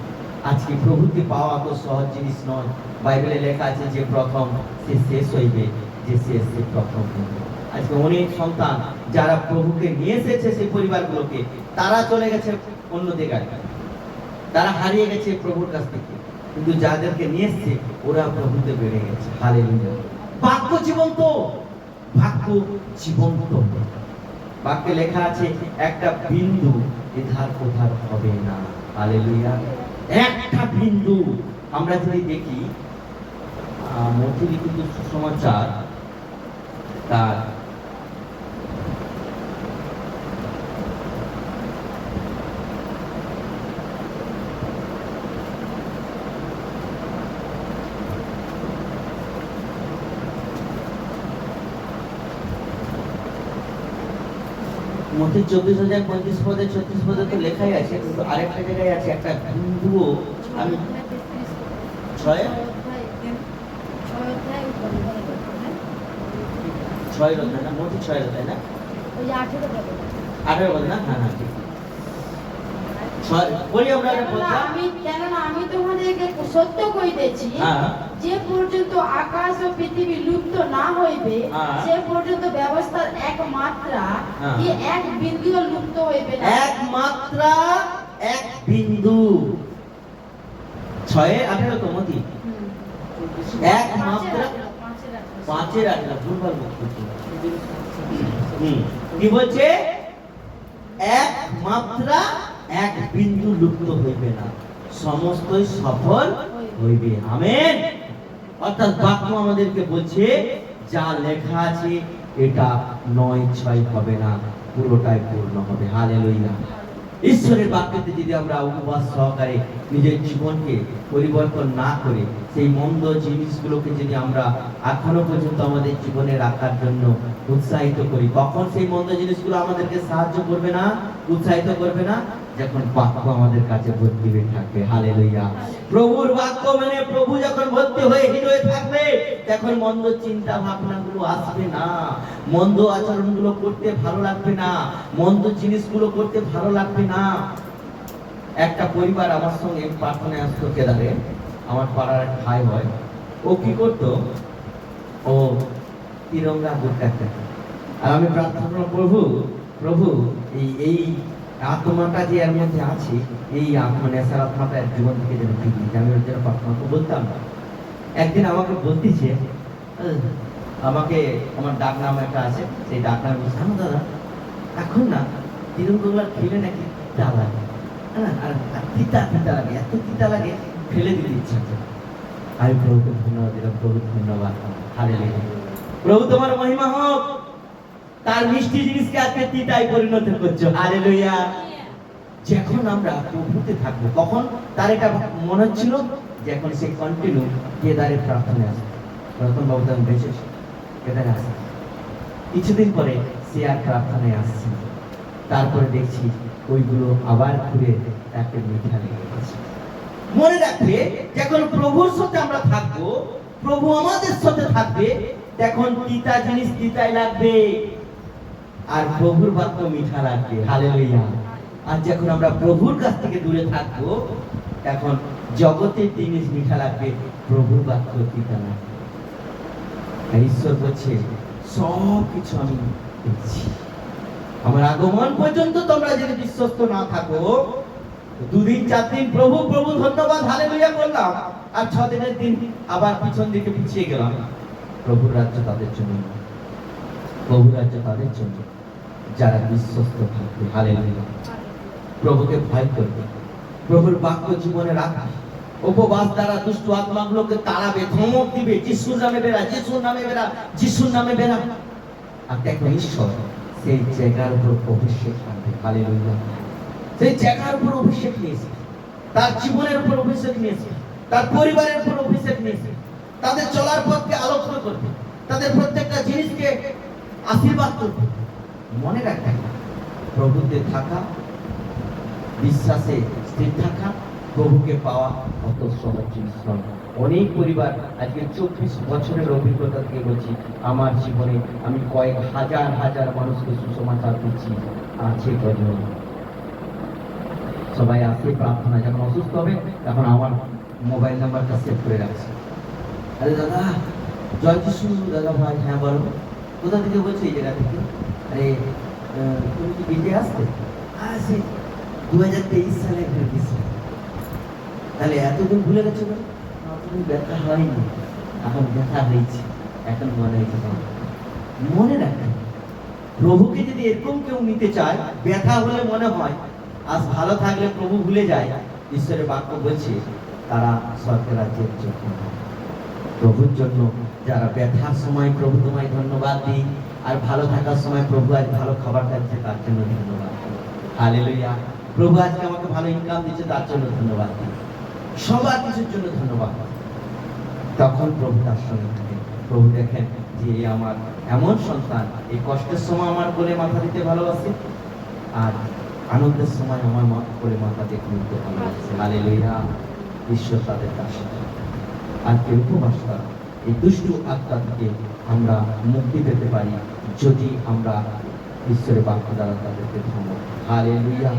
আজকে প্রভুকে পাওয়া তো সহজ জিনিস নয়। বাইবেলে লেখা আছে যে প্রথম সে শেষ হইবে, যে শেষ সে প্রথম হইবে। আজকে অনেক সন্তান যারা প্রভুকে নিয়ে এসেছে সেই পরিবারগুলোকে, তারা চলে গেছে অন্য জায়গায়, তারা হারিয়ে গেছে প্রভুর কাছ থেকে, কিন্তু যাদেরকে নিয়ে এসছে ওরা প্রভুতে বেড়ে গেছে। হালেলুয়া। বাক্য জীবন্ত, বাক্য জীবন্ত। বাক্যে লেখা আছে একটা বিন্দু এধার ওধার হবে না। হালেলুয়া। একটা বিন্দু। আমরা যদি দেখি মথি লিখিত সুসমাচার তার মধ্যে 24,035 পদে 36 পদে তো লেখাই আছে, কিন্তু আরেকটা জায়গায় আছে একটা বিন্দুও। আমি 6 অধ্যায় না, মধ্যে 6 অধ্যায় না, 18 পদে না? হ্যাঁ হ্যাঁ ঠিক। বলি আমরা আমি তোমাদেরকে সত্য কইতেছি, হ্যাঁ, যে পর্যন্ত আকাশ ও পৃথিবী লুপ্ত না হইবে, হ্যাঁ, সে পর্যন্ত ব্যবস্থার এক মাত্রা কি এক বিন্দু লুপ্ত হইবে না। এক মাত্রা এক বিন্দু। 6:18 তো মতি। এক মাত্রা 5:18 ভুলভাল বলছি। কি বলছে? এক মাত্রা এক বিন্দু লুপ্ত হইবে না, সমস্তই সফল হইবে। আমেন। অর্থাৎ বাক্য আমাদেরকে বলছে যা লেখা আছে এটা 9-6 হবে না, পুরোটাই পূর্ণ হবে। হালেলুয়া। ঈশ্বরের বাক্যতে যদি আমরা উপবাস সহকারে নিজের জীবনকে পরিবর্তন না করে সেই মন্দ জিনিসগুলোকে যদি আমরা এখনো পর্যন্ত আমাদের জীবনে রাখার জন্য উৎসাহিত করি, তখন সেই মন্দ জিনিসগুলো আমাদেরকে সাহায্য করবে না, উৎসাহিত করবে না, যখন বাক্য আমাদের কাছে ভর্তি হয়ে থাকবে। হালেলুয়া। প্রভুর বাক্য মানে প্রভু যখন ভর্তি হয়ে হৃদয়ে থাকবে, তখন মন্দ চিন্তা ভাবনাগুলো আসবে না, মন্দ আচরণগুলো করতে ভালো লাগবে না, মন্দ জিনিসগুলো করতে ভালো লাগবে না। একটা পরিবার আমার সঙ্গে প্রার্থনায় আসতো কেদারে, আমার পাড়ার এক ভাই হয়। ও কি করতো, ও তিরঙ্গা গুটকাতে, আর আমি প্রার্থনা, প্রভু প্রভু এই আত্মাটা যে এর মধ্যে আছে, এই আত্মা নেশার আত্মাটা এর জীবন থেকে যেন ফিরিয়ে দিই। আমি ওর জন্য প্রার্থনা বলতাম না। একদিন আমাকে বলতেছে, আমাকে আমার ডাক নাম একটা আছে, সেই ডাক নাম বলছে, দাদা এখন না তিরঙ্গা খেলে নাকি তিতা লাগে, হ্যাঁ, আর তিতা তিতা লাগে, এত তিতা লাগে ফেলে দিতে ইচ্ছা করে। আমি প্রভুকে ধন্যবাদ দিলাম, প্রভু ধন্যবাদ। হালেলুয়া। প্রভু তোমার মহিমা হোক, তার মিষ্টি জিনিসকে আজকে তিতায় পরিণত করছো। হালেলুয়া। যখন আমরা প্রভুতে থাকবো, তখন তার এটা মনে হচ্ছিল যে এখন সে কন্টিনিউ কেদারে প্রার্থনায় আসবে। রতন বাবু তখন বেঁচে কেদারে আসে, কিছুদিন পরে সে আর প্রার্থনায় আসছে। তারপরে দেখছি ওইগুলো আবার ঘুরে তাকে মিঠা লেগে গেছে। মনে রাখবে, যখন প্রভুর সাথে আমরা থাকবো, প্রভু আমাদের সাথে থাকবে, তখন তিতা জিনিস তিতাই লাগবে, আর প্রভুর বাক্য মিঠা লাগবে। হালেলুয়া। আর যখন আমরা প্রভুর কাছ থেকে দূরে থাকবো, এখন জগতের জিনিস মিঠা লাগবে, প্রভুর বাক্য তিতা লাগবে। আর ঈশ্বর বলছে সব কিছু আমি দেখছি, আমার আগমন পর্যন্ত তোমরা যদি বিশ্বস্ত না থাকো, 2 দিন 4 দিন প্রভু প্রভু ধন্যবাদ হালেলুয়া করলাম, আর 6 দিনের দিন আবার পিছন দিকে পিছিয়ে গেলাম। প্রভুর রাজ্য তাদের জন্য, প্রভুর রাজ্য তাদের জন্য যারা বিশ্বস্ত থাকবে। হালেলুয়া। প্রভুকে ভয় করবে, প্রভুর বাক্য জীবনে রাখবে, উপবাস দ্বারা দুষ্ট আত্মাগুলোকে তাড়াবে, ধমক দিবে, যিশুর নামে বেরা, যিশুর নামে বেরা, যিশুর নামে বেরা। আর দেখো ঈশ্বর সেই জায়গার উপর অভিষেক আনবে। হালেলুয়া। সেই জায়গার উপর অভিষেক নিয়েছে, তার জীবনের উপর অভিষেক নিয়েছে, তার পরিবারের উপর অভিষেক নিয়েছে, তাদের চলার পথকে আলোকিত করবে, তাদের প্রত্যেকটা জিনিসকে আশীর্বাদ করবে। মনে রাখবেন, প্রভুতে থাকা, বিশ্বাসে স্থির থাকা, প্রভুকে পাওয়া অত সহজ জিনিস নয়। অনেক পরিবার আজকে 24 বছরের অভিজ্ঞতা থেকে বলছি, আমার জীবনে আমি কয়েক হাজার হাজার মানুষকে সুসমাচার দিচ্ছি, আছে কজন? সবাই আসে প্রার্থনা, যখন অসুস্থ হবে তখন আমার মোবাইল নাম্বারটা সেভ করে রাখছে। আরে দাদা, জয় যিশু। দাদা ভাই, হ্যাঁ বলো। কোথা থেকে বলছো? এই জায়গা থেকে। আরে তুমি কি বিজে আসতে? হ্যাঁ, সে 2023 সালে গেছি। তাহলে এতদিন ভুলে গেছো কেন? তুমি ব্যথা হয়নি, এখন ব্যথা হয়েছে, এখন মনে হয়েছে। মনে রাখবেন, প্রভুকে যদি এরকম কেউ নিতে চায়, ব্যথা হলে মনে হয় আজ ভালো থাকলে প্রভু ভুলে যায়, ঈশ্বরের বাক্য বলছে তারা স্বর্গের রাজ্যের যোগ্য নয়। প্রভুর জন্য যারা ব্যথার সময় প্রভু তোমায় ধন্যবাদ দিই, আর ভালো থাকার সময় প্রভু আজ ভালো খাবার খাচ্ছে তার জন্য ধন্যবাদ। হালেলুয়া। প্রভু আজকে আমাকে ভালো ইনকাম দিচ্ছে তার জন্য ধন্যবাদ দিই, সবার কিছুর জন্য ধন্যবাদ। তখন প্রভু তার সঙ্গে থাকে। প্রভু দেখেন যে আমার এমন সন্তান এই কষ্টের সময় আমার কোলে মাথা দিতে ভালোবাসে, আর আনন্দের সময় আমার কোলে মাথা দেখে নিতে ভালোবাসে। হালেলুয়া। ঈশ্বর তাদের কাছে। আজকে উপবাসটা এই দুষ্টু আত্মা থেকে আমরা মুক্তি পেতে পারি যদি আমরা ঈশ্বরের বাক্য দ্বারা তাদেরকে থামো। হালেলুয়া।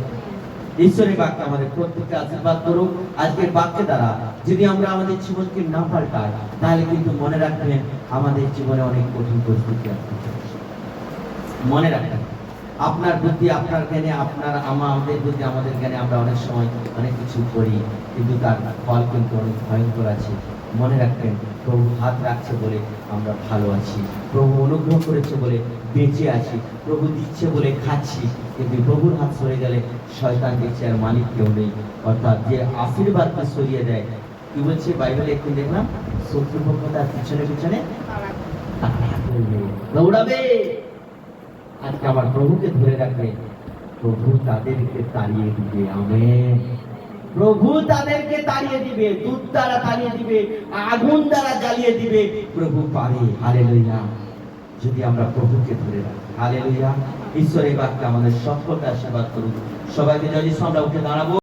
ঈশ্বরের বাক্য আমাদের প্রত্যেককে আশীর্বাদ করুক। আজকের বাক্যের দ্বারা যদি আমরা আমাদের জীবনকে না পাল্টাই, তাহলে কিন্তু মনে রাখবেন আমাদের জীবনে অনেক কঠিন পরিস্থিতি আসতে চলেছে। মনে রাখবেন, আপনার বুদ্ধি, আপনার জ্ঞানে, আমাদের বুদ্ধি, আমাদের জ্ঞানে আমরা অনেক সময় অনেক কিছু করি, কিন্তু তার ফল কিন্তু অনেক ভয়ঙ্কর আছে। মনে রাখবেন, প্রভু হাত রাখছে বলে আমরা ভালো আছি, প্রভু অনুগ্রহ করেছে বলে বেঁচে আছি, প্রভু দিচ্ছে বলে খাচ্ছি। কিন্তু প্রভুর হাত সরে গেলে শয়তান দিচ্ছে, আর মালিক কেউ নেই। অর্থাৎ যে আশীর্বাদকে সরিয়ে দেয়, কি বলছে বাইবেলে একটু দেখলাম, শত্রুপক্ষ তার পিছনে পিছনে দৌড়াবে। আজকে আমার প্রভুকে ধরে রাখবে, প্রভু তাদেরকে তাড়িয়ে দিবে। আমেন। প্রভু তাদেরকে তাড়িয়ে দিবে, দুধ দ্বারা তাড়িয়ে দিবে, আগুন দ্বারা জ্বালিয়ে দিবে। প্রভু পারে। হালেলুয়া। যদি আমরা প্রভুকে ধরে রাখি। হালেলুয়া। ঈশ্বরের বাক্যে আমাদের সকলকে আশীর্বাদ করুন। সবাইকে জয় যিশু। আমরা উঠে দাঁড়াবো।